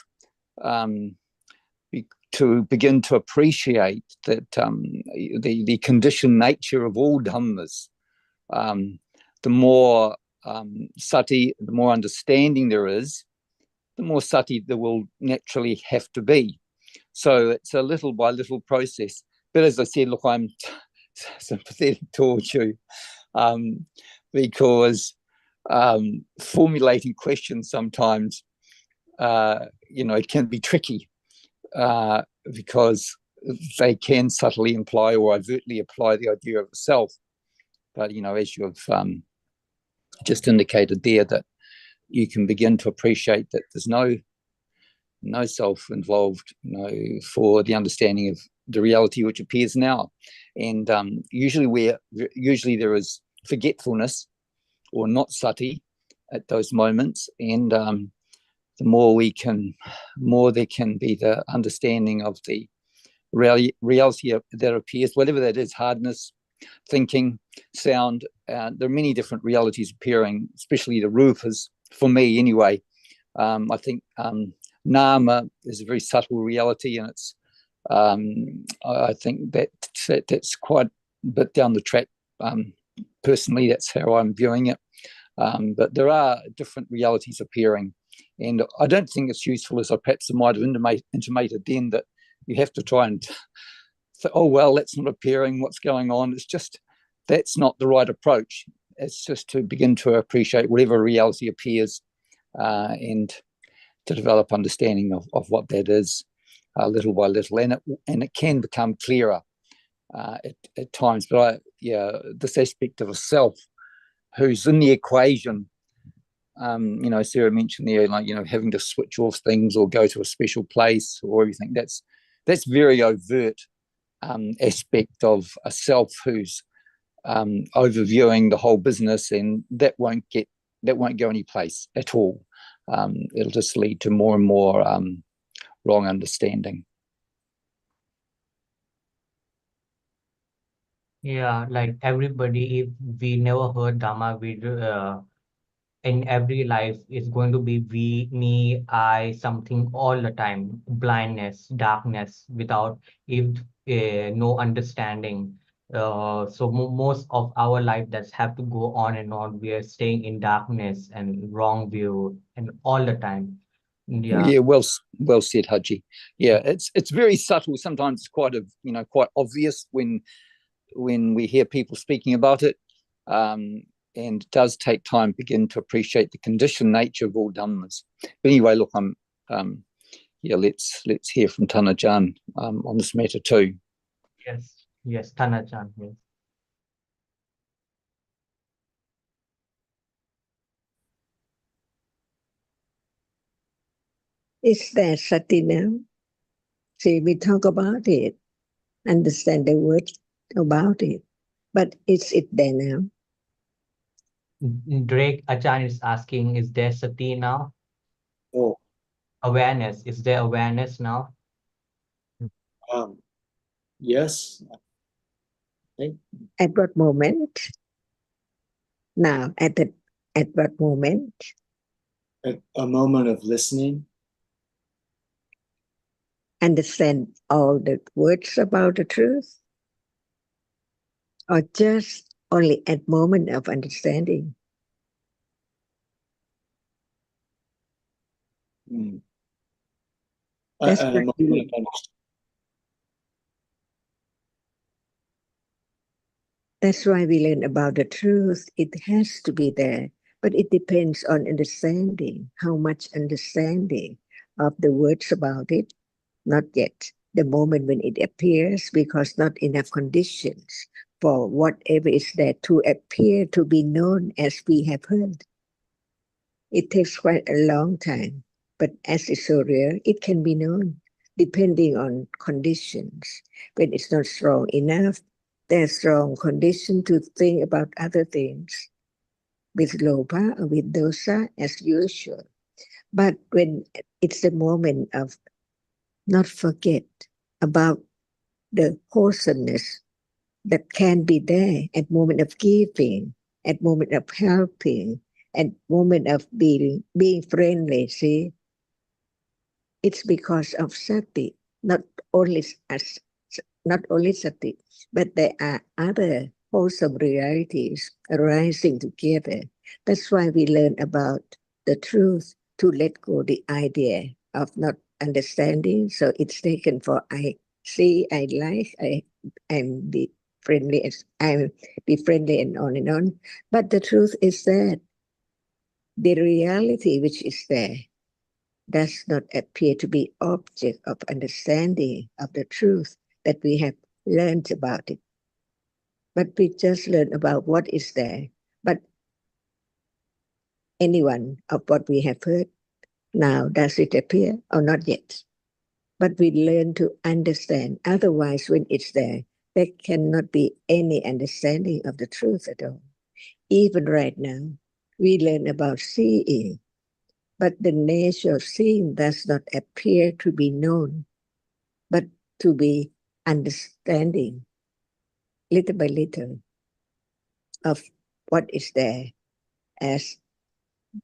to begin to appreciate that the conditioned nature of all Dhammas, the more sati, the more understanding there is, the more sati there will naturally have to be. So it's a little by little process. But as I said, look, I'm sympathetic towards you because formulating questions sometimes, can be tricky because they can subtly imply or overtly apply the idea of a self. But, as you've just indicated there, that you can begin to appreciate that there's no self involved, for the understanding of the reality which appears now. And usually there is forgetfulness or not sati at those moments, and the more there can be the understanding of the reality that appears, whatever that is, hardness, thinking, sound. There are many different realities appearing, especially the rupas, for me anyway. I think nama is a very subtle reality, and it's I think that's quite a bit down the track. Personally, that's how I'm viewing it. But there are different realities appearing, and I don't think it's useful, as I perhaps might have intimated then, that you have to try and say, oh, well, that's not appearing, what's going on? It's just, that's not the right approach. It's just to begin to appreciate whatever reality appears and to develop understanding of what that is little by little. And it can become clearer at times. But this aspect of a self who's in the equation, Sarah mentioned there, like, having to switch off things or go to a special place or everything. That's very overt aspect of a self who's overviewing the whole business, and that won't go any place at all. it'll just lead to more and more wrong understanding. Yeah, like everybody, if we never heard Dhamma, in every life is going to be we, me, I, something all the time, blindness, darkness, without if no understanding. So most of our life that's have to go on and on. We are staying in darkness and wrong view and all the time. Yeah. Yeah, well said, Haji. Yeah, it's very subtle. Sometimes it's quite obvious when we hear people speaking about it. And it does take time to begin to appreciate the conditioned nature of all dhammas. But anyway, look, let's hear from Tanajan on this matter too. Yes, Thanachan, yes. Is there sati now? See, we talk about it, understand the word about it, but is it there now? Drake Achan is asking, is there sati now? Oh, Awareness, is there awareness now? yes. I think At what moment? Now, at what moment? at a moment of listening. Understand all the words about the truth? Or just only at moment of understanding? That's At a moment of understanding. That's why we learn about the truth. It has to be there, but it depends on understanding. How much understanding of the words about it? Not yet. The moment when it appears, because not enough conditions for whatever is there to appear to be known as we have heard. It takes quite a long time, but as it's so rare, it can be known depending on conditions. When it's not strong enough, there's strong condition to think about other things with lopa or with dosa as usual. But when it's the moment of not forget about the wholesomeness that can be there at moment of giving, at moment of helping, at moment of being friendly, see? It's because of sati, not only sati, but there are other wholesome realities arising together. That's why we learn about the truth, to let go the idea of not understanding. So it's taken for I see, I like, I'm be friendly, I'm be friendly, and on. But the truth is that the reality which is there does not appear to be object of understanding of the truth that we have learned about it. But we just learn about what is there. But anyone of what we have heard now, does it appear or not yet? But we learn to understand. Otherwise, when it's there cannot be any understanding of the truth at all. Even right now, we learn about seeing, but the nature of seeing does not appear to be known, but to be understanding little by little of what is there as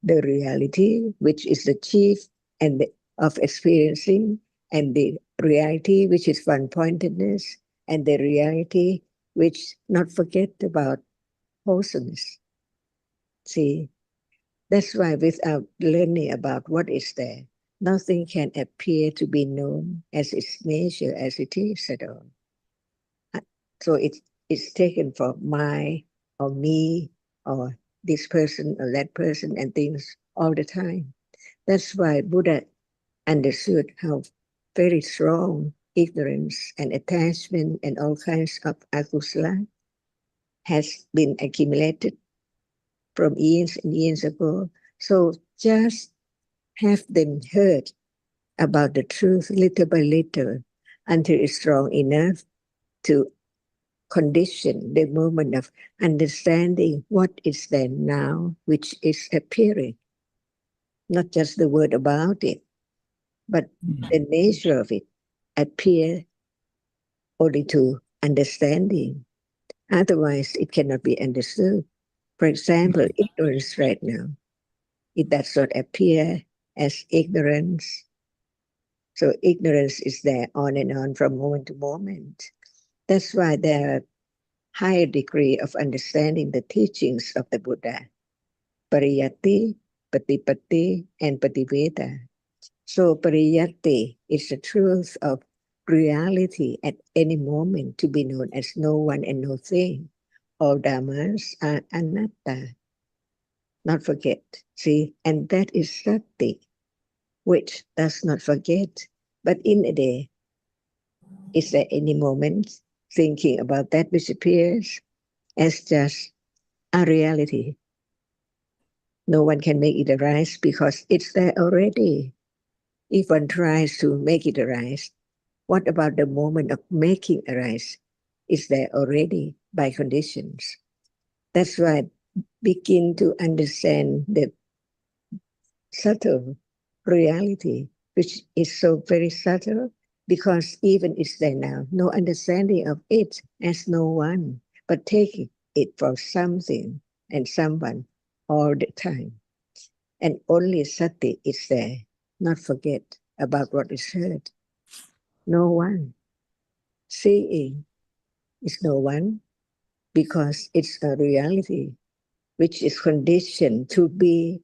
the reality, which is the chief and of experiencing, and the reality which is one-pointedness, and the reality which not forget about wholesomeness. See, that's why without learning about what is there, nothing can appear to be known as its nature, as it is at all. So it's taken for my or me or this person or that person and things all the time. That's why Buddha understood how very strong ignorance and attachment and all kinds of akusala has been accumulated from years and years ago. So just have them heard about the truth little by little until it's strong enough to condition the moment of understanding what is there now, which is appearing. not just the word about it, but the nature of it appear only to understanding. Otherwise, it cannot be understood. For example, ignorance right now, it does not appear as ignorance. So ignorance is there on and on from moment to moment. That's why there are higher degree of understanding the teachings of the Buddha, pariyatti, patipatti, and pativeda. So pariyatti is the truth of reality at any moment to be known as no one and no thing. All dhammas are anatta. Not forget. See, and that is sati, which does not forget. But in a day, is there any moment thinking about that which appears as just a reality? No one can make it arise because it's there already. If one tries to make it arise, what about the moment of making arise? It's there already by conditions. That's why begin to understand the subtle reality, which is so very subtle, because even it's there now, no understanding of it as no one, but taking it for something and someone all the time. And only sati is there, not forget about what is heard. No one. Seeing is no one, because it's a reality which is conditioned to be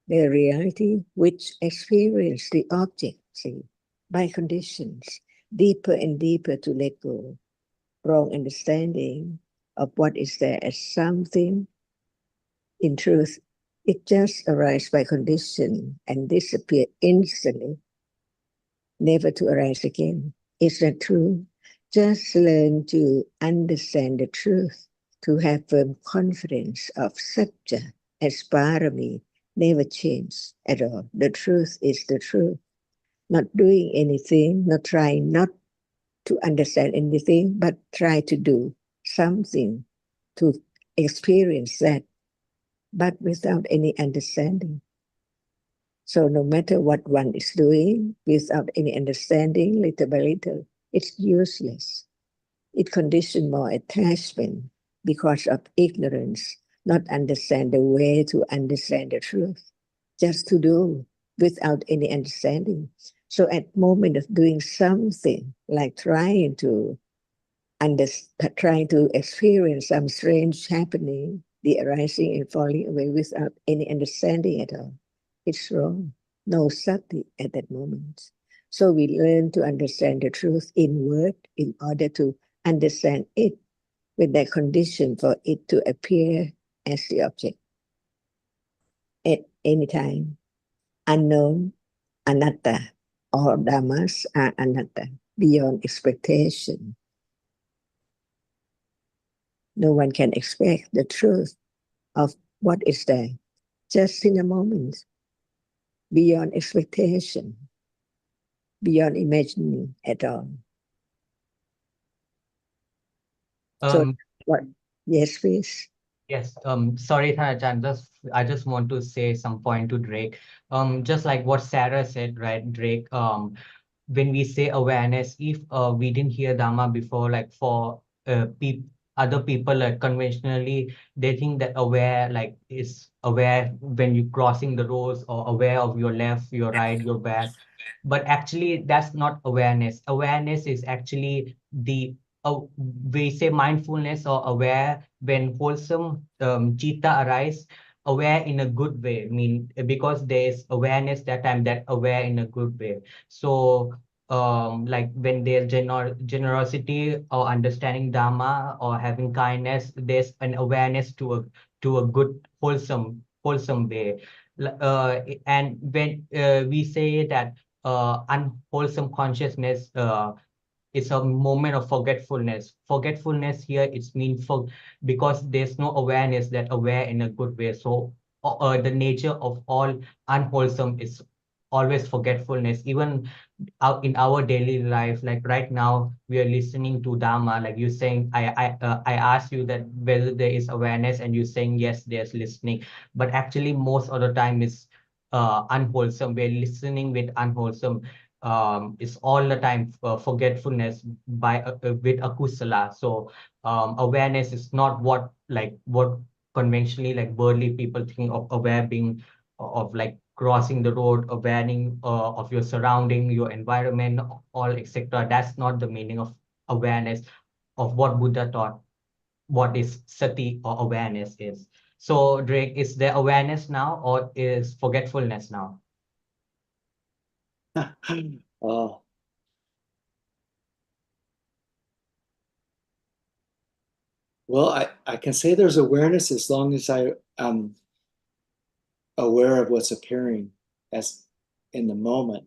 the reality which experience the object, see, by conditions, deeper and deeper to let go. Wrong understanding of what is there as something. In truth, it just arises by condition and disappear instantly, never to arise again. Is that true? Just learn to understand the truth, to have firm confidence of Satya as Parami, never change at all. The truth is the truth. Not doing anything, not trying not to understand anything, but try to do something to experience that, but without any understanding. So no matter what one is doing, without any understanding, little by little, it's useless. It conditions more attachment because of ignorance, not understand the way to understand the truth, just to do without any understanding. So at moment of doing something, like trying to experience some strange happening, the arising and falling away without any understanding at all, it's wrong. No sati at that moment. So we learn to understand the truth in word in order to understand it with that condition for it to appear as the object at any time. Unknown, anatta, all dhammas are anatta, beyond expectation. No one can expect the truth of what is there just in a moment, beyond expectation, beyond imagining at all. So what? Yes, please. Yes, sorry, Thanachan, I just want to say some point to Drake. Just like what Sarah said, right, Drake, when we say awareness, if we didn't hear Dhamma before, like for other people, like conventionally, they think that aware like is aware when you're crossing the roads, or aware of your left, your right, your back. But actually, that's not awareness. Awareness is actually the we say mindfulness or aware when wholesome chitta arise, aware in a good way. I mean, because there's awareness that time, that aware in a good way. So like when there's generosity or understanding Dharma or having kindness, there's an awareness to a good wholesome way. And when we say that unwholesome consciousness, it's a moment of forgetfulness. Forgetfulness here, it's meaningful because there's no awareness that aware in a good way. So the nature of all unwholesome is always forgetfulness. Even out in our daily life, like right now we are listening to Dharma, like you're saying, I asked you that whether there is awareness, and you're saying yes, there's listening, but actually most of the time is unwholesome. We're listening with unwholesome. It's all the time forgetfulness by with akusala. So awareness is not what conventionally like worldly people think of aware being of like crossing the road, awareing of your surrounding, your environment, all etc. That's not the meaning of awareness of what Buddha taught. What is sati or awareness is. So Drake, is there awareness now or is forgetfulness now? Oh, well, I can say there's awareness as long as I am aware of what's appearing as in the moment,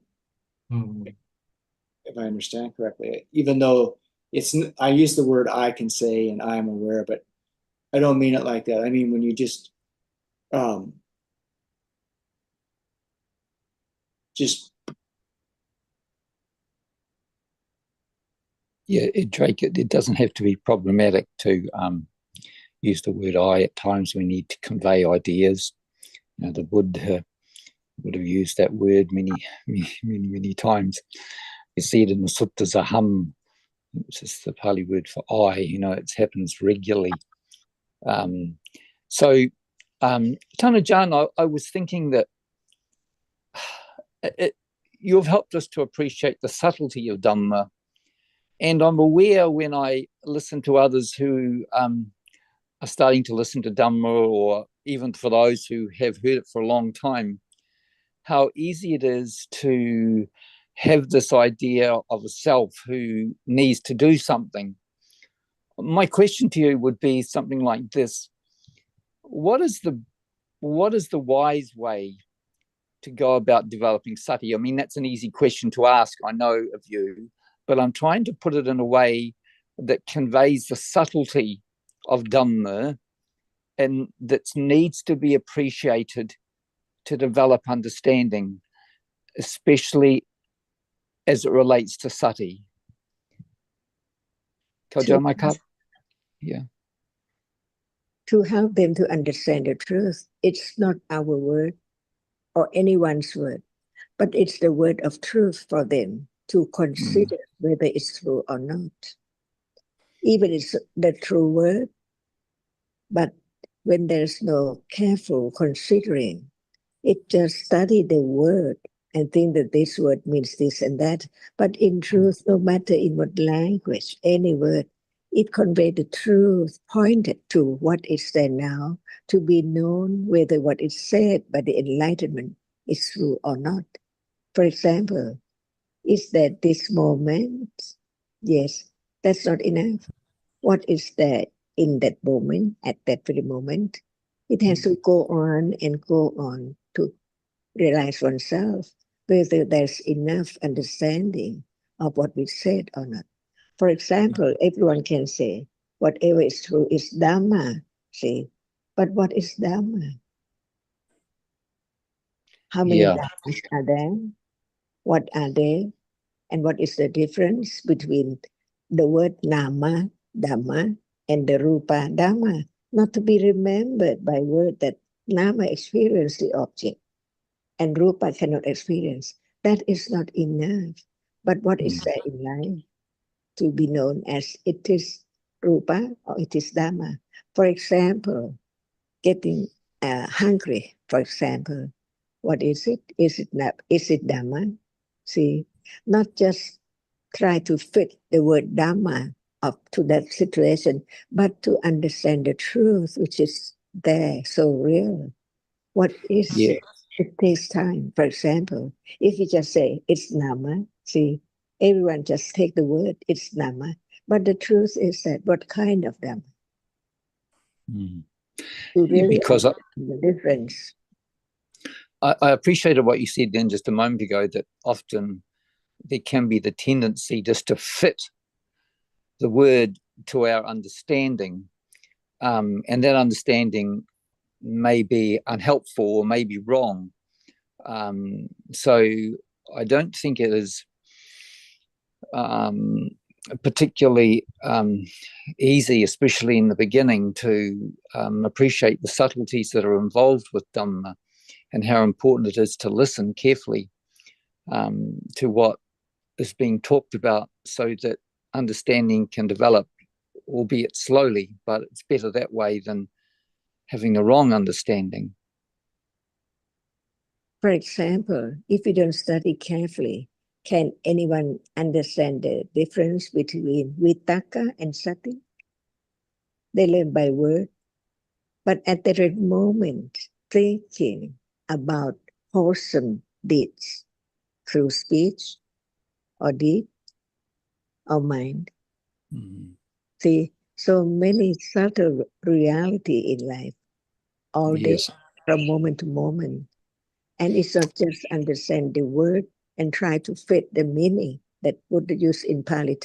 if I understand correctly. Even though I use the word I can say and I'm aware, but I don't mean it like that. I mean when you just Yeah, Drake, it doesn't have to be problematic to use the word I. At times we need to convey ideas. You know, the Buddha would have used that word many times. You see it in the suttas, aham, which is the Pali word for I. You know, it happens regularly. Tanajan, I was thinking that you've helped us to appreciate the subtlety of Dhamma. And I'm aware when I listen to others who are starting to listen to Dhamma, or even for those who have heard it for a long time, how easy it is to have this idea of a self who needs to do something. My question to you would be something like this. What is the wise way to go about developing sati? I mean, that's an easy question to ask, I know of you, but I'm trying to put it in a way that conveys the subtlety of Dhamma and that needs to be appreciated to develop understanding, especially as it relates to sati. Yeah. To help them to understand the truth, it's not our word or anyone's word, but it's the word of truth for them to consider whether it's true or not. Even it's the true word, but when there's no careful considering, it just study the word and think that this word means this and that. But in truth, no matter in what language, any word, it conveys the truth, pointed to what is there now, to be known whether what is said by the enlightenment is true or not. For example, is there this moment? Yes, that's not enough. What is there in that moment, at that very moment? It has to go on and go on to realize oneself whether there's enough understanding of what we said or not. For example, everyone can say whatever is true is Dhamma, see, but what is Dhamma? How many Dhammas are there? What are they? And what is the difference between the word Nama, Dhamma, and the Rupa, Dhamma? Not to be remembered by word that Nama experience the object and Rupa cannot experience. That is not enough. But what is there in life to be known as it is Rupa or it is Dhamma? For example, getting hungry, for example, what is it? Is it Dhamma? See, not just try to fit the word Dhamma up to that situation, but to understand the truth which is there, so real. What is it? It takes time. For example, if you just say it's Nama, see, everyone just take the word, it's Nama. But the truth is that what kind of Dhamma? You really Because the difference. I appreciated what you said then just a moment ago, that often there can be the tendency just to fit the word to our understanding, and that understanding may be unhelpful or may be wrong. So I don't think it is particularly easy, especially in the beginning, to appreciate the subtleties that are involved with Dhamma. and how important it is to listen carefully to what is being talked about so that understanding can develop, albeit slowly, but it's better that way than having a wrong understanding. For example, if we don't study carefully, can anyone understand the difference between vitaka and sati? They learn by word, but at the right moment, thinking about wholesome deeds through speech or deed or mind. See, so many subtle reality in life, all day, Yes. from moment to moment. And it's not just understand the word and try to fit the meaning that Buddha used in Pali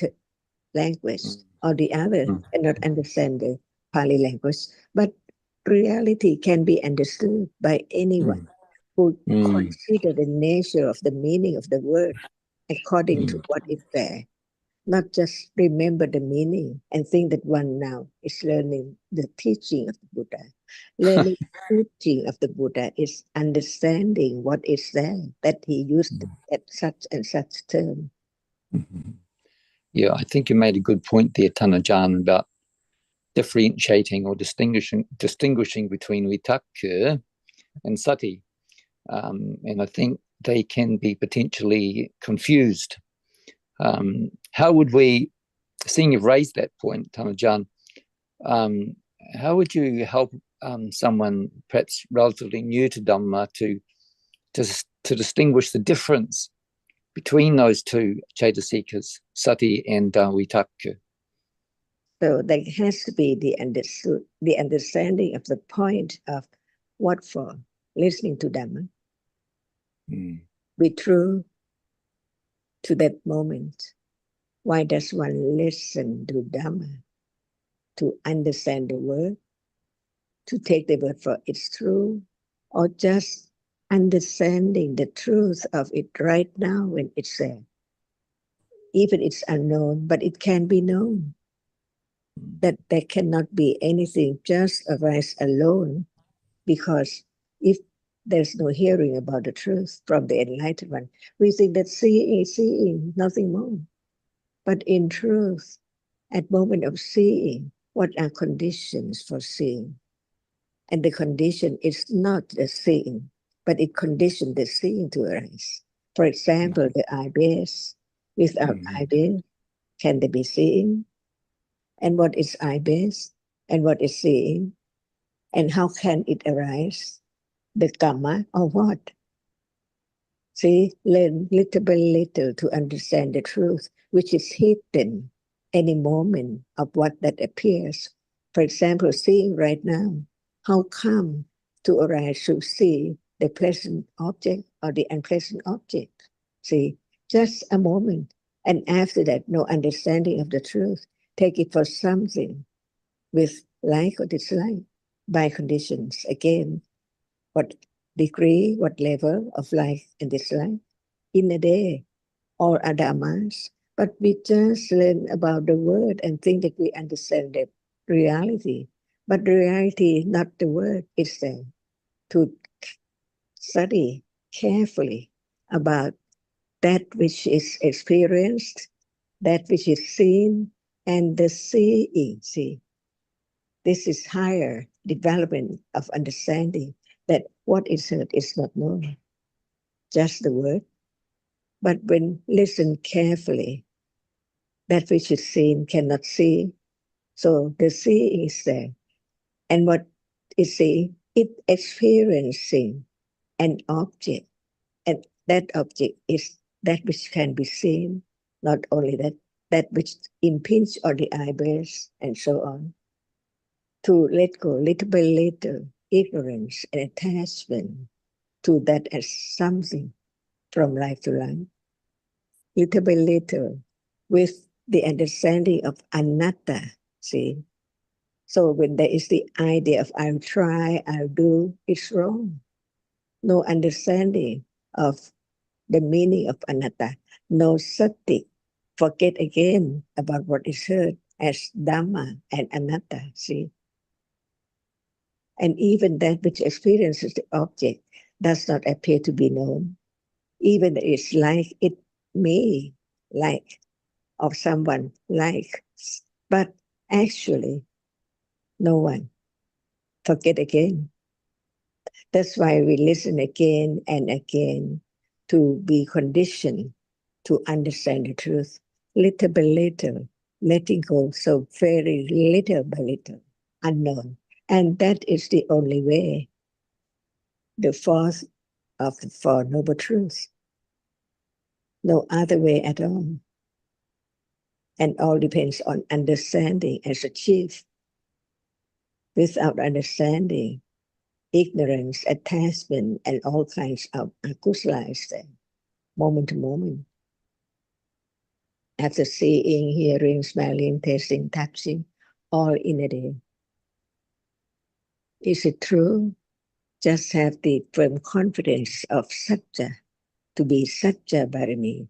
language, or the other cannot understand the Pali language. But reality can be understood by anyone who consider the nature of the meaning of the word according to what is there. Not just remember the meaning and think that one now is learning the teaching of the Buddha. Learning the teaching of the Buddha is understanding what is there, that he used at such and such term. Yeah, I think you made a good point there, Tanajan, about differentiating or distinguishing between vitaka and sati. And I think they can be potentially confused. How would we, seeing you've raised that point, Tanajan, how would you help someone perhaps relatively new to Dhamma to distinguish the difference between those two chaitasikas, sati and vitaka? So there has to be the understanding of the point of what for listening to Dhamma. Be true to that moment. Why does one listen to Dhamma? To understand the word, to take the word for its truth, or just understanding the truth of it right now when it's there. Even it's unknown, but it can be known. That there cannot be anything just arise alone, because if there's no hearing about the truth from the enlightened one, we think that seeing is seeing, nothing more. But in truth, at moment of seeing, what are conditions for seeing? And the condition is not the seeing, but it conditions the seeing to arise. For example, the eye base. Without eye base, can there be seeing? And what is eye base? And what is seeing? And how can it arise? The Dhamma or what? See, learn little by little to understand the truth, which is hidden any moment of what that appears. For example, seeing right now, how come to arise to see the pleasant object or the unpleasant object? See, just a moment. And after that, no understanding of the truth. Take it for something with like or dislike by conditions. Again, what degree, what level of like and dislike in a day or Dhammas. But we just learn about the word and think that we understand the reality. But the reality, not the word, is there. To study carefully about that which is experienced, that which is seen, and the seeing. See, this is higher development of understanding that what is heard is not known, just the word. But when listen carefully, that which is seen cannot see. So the seeing is there. And what is seeing? It experiencing an object. And that object is that which can be seen, not only that, that which impinges on the eyebrows and so on. To let go little by little ignorance and attachment to that as something from life to life. Little by little with the understanding of anatta, see. So when there is the idea of I'll try, I'll do, it's wrong. No understanding of the meaning of anatta. No sati. Forget again about what is heard as Dhamma and anatta, see. And even that which experiences the object, does not appear to be known, even it's like it may like of someone like, but actually no one. Forget again. That's why we listen again and again to be conditioned to understand the truth, little by little, letting go so very little by little, unknown. And that is the only way, the fourth of the Four Noble Truths. No other way at all. And all depends on understanding as achieved. Without understanding, ignorance, attachment, and all kinds of akuslas there, moment to moment. After seeing, hearing, smelling, tasting, touching, all in a day. Is it true? Just have the firm confidence of Satya, to be Satya Bharami,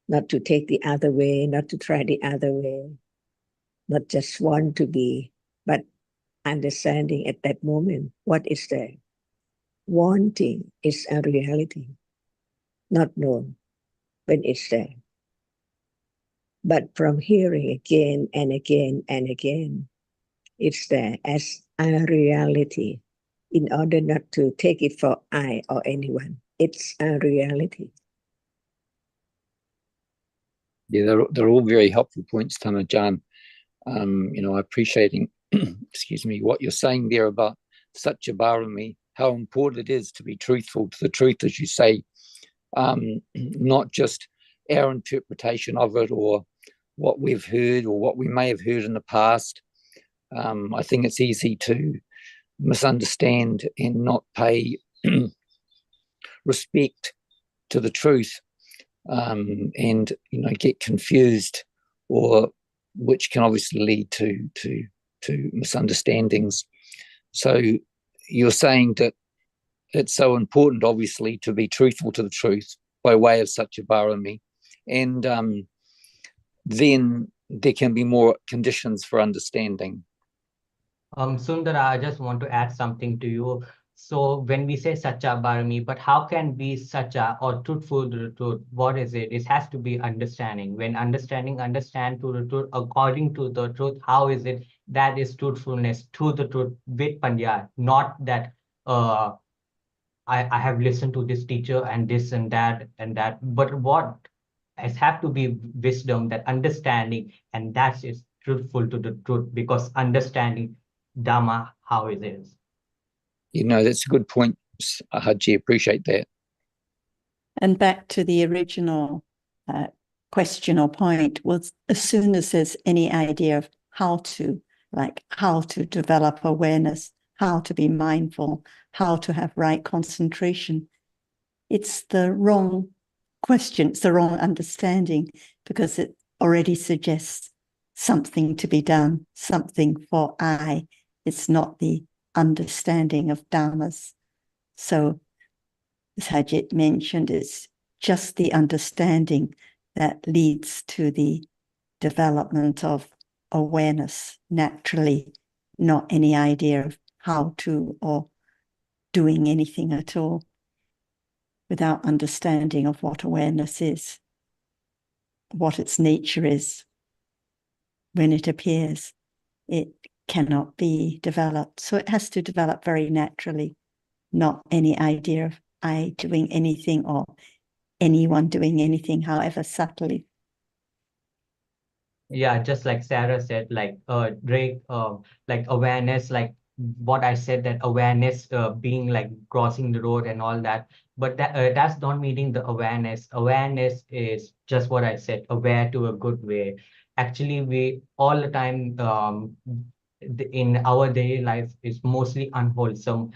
not to take the other way, not to try the other way, not just want to be, but understanding at that moment what is there. Wanting is a reality, not known when it's there. But from hearing again and again and again, it's there as a reality in order not to take it for I or anyone. It's a reality. Yeah, they're all very helpful points, Tamajan. Appreciating, excuse me, what you're saying there about Satya Bharami, how important it is to be truthful to the truth, as you say, not just our interpretation of it or what we've heard or what we may have heard in the past. I think it's easy to misunderstand and not pay respect to the truth, and get confused, or which can obviously lead to misunderstandings. So you're saying that it's so important, obviously, to be truthful to the truth by way of Satya Bharami, and then there can be more conditions for understanding. Sundara, I just want to add something to you. So when we say Satya Bharami, but how can be Satya or truthful to the truth? What is it? It has to be understanding. When understand to the truth, according to the truth, how is it? That is truthfulness to the truth with Panya, not that I have listened to this teacher and this and that and that. But what it have to be wisdom, that understanding, and that is truthful to the truth, because understanding Dhamma how it is. That's a good point, Haji. Appreciate that. And back to the original question or point was, as soon as there's any idea of how to develop awareness, how to be mindful, how to have right concentration, it's the wrong question, it's the wrong understanding, because it already suggests something to be done, something for I. It's not the understanding of Dhammas. So, as Hajit mentioned, it's just the understanding that leads to the development of awareness naturally, not any idea of how to or doing anything at all, without understanding of what awareness is, what its nature is. When it appears, it cannot be developed. So it has to develop very naturally, not any idea of I doing anything or anyone doing anything, however subtly. Yeah, just like Sarah said, like Drake, like awareness, like what I said, that awareness being like crossing the road and all that. But that's not meaning the awareness. Awareness is just what I said, aware to a good way. Actually, we all the time in our daily life is mostly unwholesome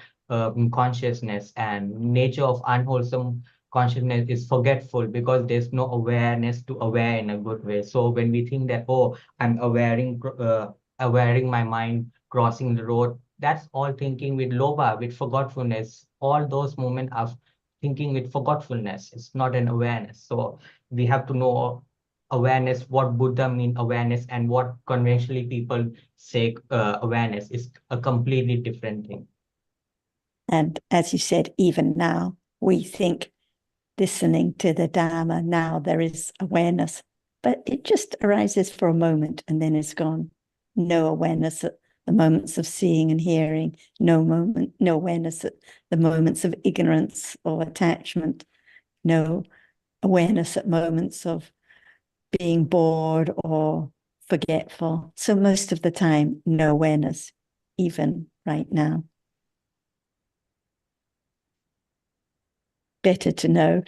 consciousness, and nature of unwholesome consciousness is forgetful, because there's no awareness to aware in a good way. So when we think that, oh, I'm awareing my mind crossing the road, that's all thinking with lobha, with forgetfulness. All those moments of thinking with forgetfulness, it's not an awareness. So we have to know awareness, what Buddha mean awareness, and what conventionally people say awareness is a completely different thing. And as you said, even now, we think listening to the Dhamma, now there is awareness, but it just arises for a moment and then it's gone. No awareness at the moments of seeing and hearing, no awareness at the moments of ignorance or attachment, no awareness at moments of being bored or forgetful. So most of the time, no awareness, even right now. Better to know.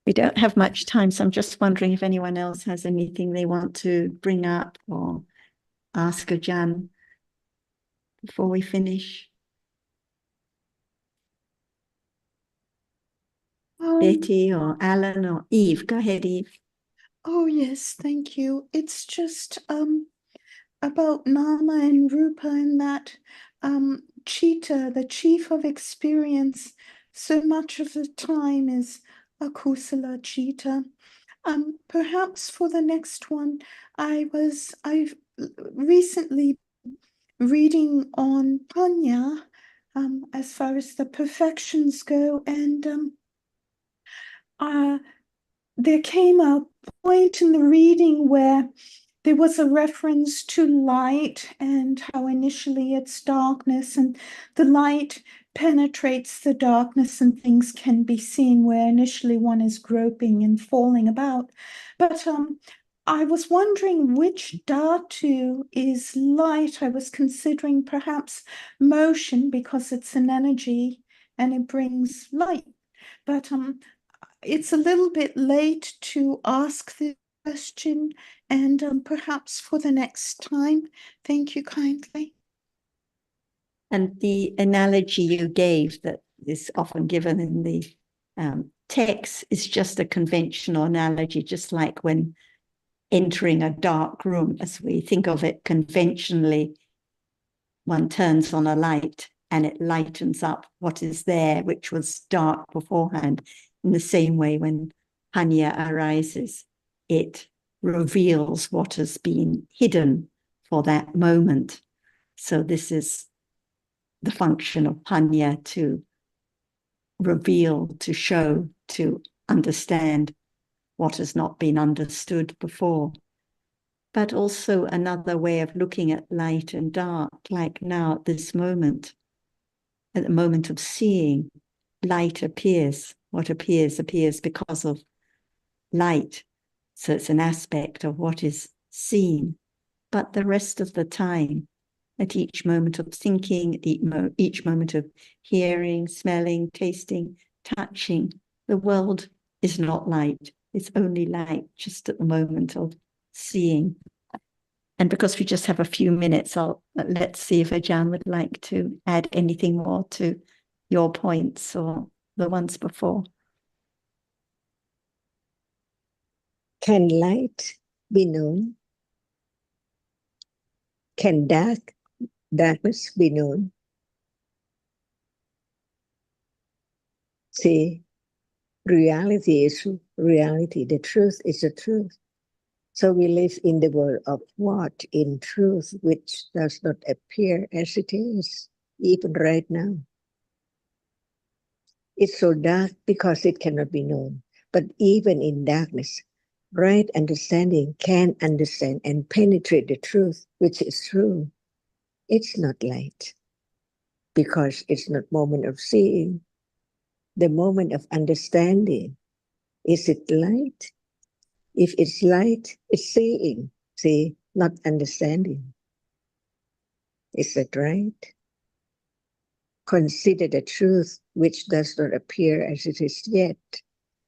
We don't have much time, so I'm just wondering if anyone else has anything they want to bring up or ask Ajahn before we finish. Betty or Alan or Eve. Go ahead, Eve. Oh, yes, thank you. It's just about Nama and Rupa and that Chitta, the chief of experience, so much of the time is a Kusala Chitta. Perhaps for the next one, I've recently reading on Panya, as far as the perfections go, and there came a point in the reading where there was a reference to light and how initially it's darkness and the light penetrates the darkness and things can be seen where initially one is groping and falling about. But I was wondering which dhatu is light. I was considering perhaps motion because it's an energy and it brings light. But it's a little bit late to ask the question, and perhaps for the next time. Thank you kindly. And the analogy you gave that is often given in the text is just a conventional analogy, just like when entering a dark room, as we think of it conventionally, one turns on a light and it lightens up what is there, which was dark beforehand. In the same way, when Panya arises, it reveals what has been hidden for that moment. So this is the function of Panya, to reveal, to show, to understand what has not been understood before. But also another way of looking at light and dark, like now at this moment, at the moment of seeing, light appears. What appears because of light. So it's an aspect of what is seen. But the rest of the time, at each moment of thinking, at each moment of hearing, smelling, tasting, touching, the world is not light. It's only light just at the moment of seeing. And because we just have a few minutes, let's see if Ajahn would like to add anything more to your points or the ones before. Can light be known? Can darkness be known? See, reality is reality. The truth is the truth. So we live in the world of what? In truth, which does not appear as it is, even right now. It's so dark because it cannot be known. But even in darkness, right understanding can understand and penetrate the truth, which is true. It's not light because it's not moment of seeing. The moment of understanding, is it light? If it's light, it's seeing, see, not understanding. Is that right? Consider the truth which does not appear as it is yet,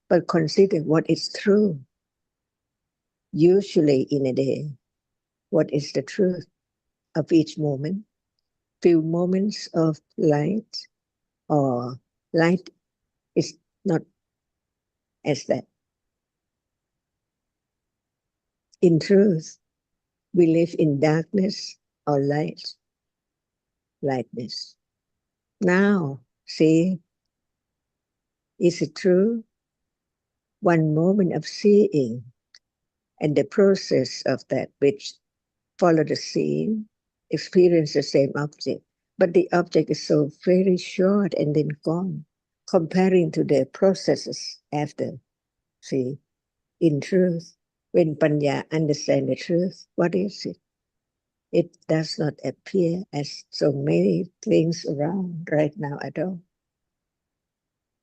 but consider what is true. Usually in a day, what is the truth of each moment? Few moments of light, or light is not as that. In truth, we live in darkness or light, lightness. Now, see, is it true? One moment of seeing, and the process of that which follow the scene, experience the same object, but the object is so very short and then gone, comparing to the processes after. See, in truth, when Panya understand the truth, what is it? It does not appear as so many things around right now at all.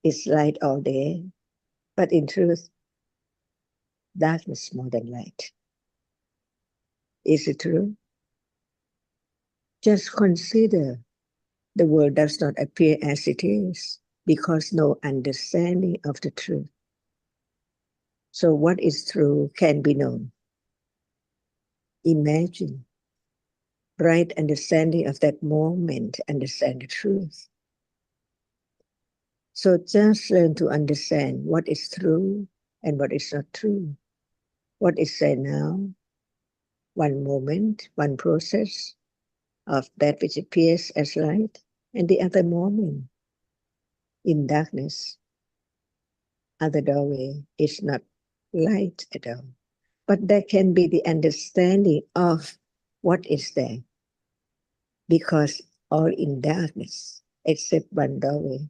It's light all day, but in truth, darkness more than light. Is it true? Just consider the world does not appear as it is because no understanding of the truth. So what is true can be known. Imagine right understanding of that moment, understand the truth. So just learn to understand what is true and what is not true. What is there now? One moment, one process of that which appears as light, and the other moment in darkness. Other doorway is not light at all. But there can be the understanding of what is there, because all in darkness except one doorway.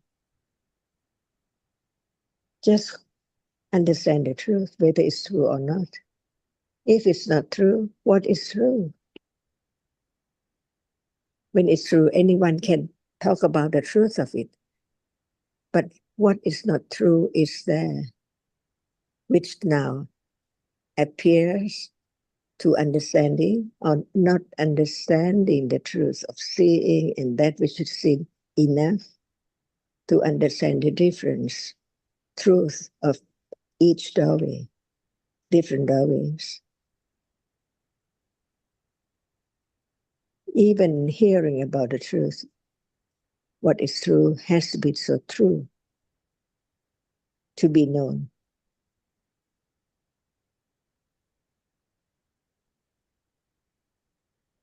Just understand the truth, whether it's true or not. If it's not true, what is true? When it's true, anyone can talk about the truth of it. But what is not true is there, which now appears to understanding or not understanding the truth of seeing, and that which is seen enough to understand the difference, truth of each doorway, different doorways. Even hearing about the truth, what is true has to be so true to be known.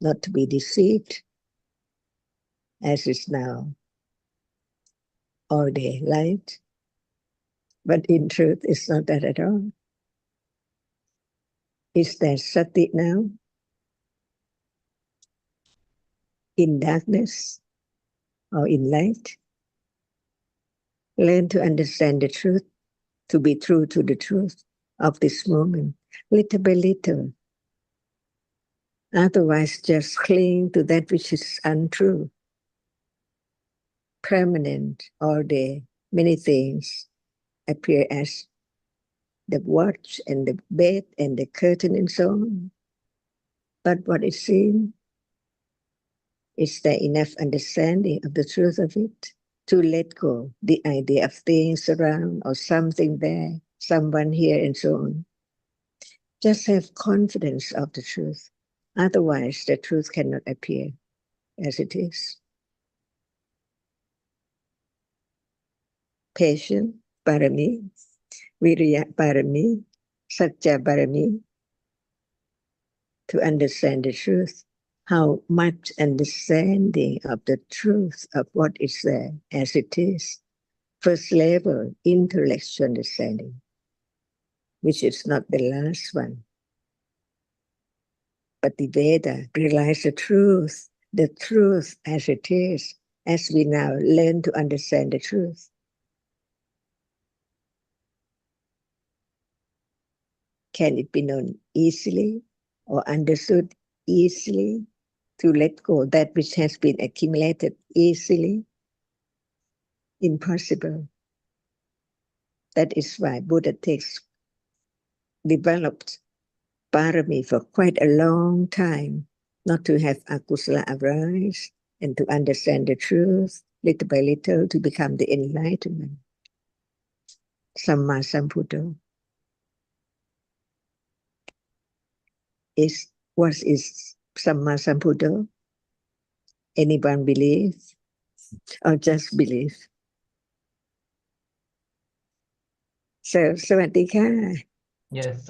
Not to be deceived, as is now all day light. But in truth, it's not that at all. Is there sati now? In darkness or in light? Learn to understand the truth, to be true to the truth of this moment, little by little. Otherwise, just cling to that which is untrue, permanent all day. Many things appear as the watch and the bed and the curtain and so on. But what is seen, is there enough understanding of the truth of it to let go the idea of things around or something there, someone here and so on? Just have confidence of the truth. Otherwise, the truth cannot appear as it is. Patience, parami, virya parami, satya parami, to understand the truth. How much understanding of the truth of what is there as it is. First level, intellectual understanding, which is not the last one. But the Veda realize the truth as it is, as we now learn to understand the truth. Can it be known easily or understood easily? To let go that which has been accumulated easily? Impossible. That is why Buddha developed parami for quite a long time, not to have akusala arise and to understand the truth little by little to become the enlightenment. Samma Sambuddho. What is Samma Sambuddho? Anyone believe or just believe? So, สวัสดีค่ะ Yes, so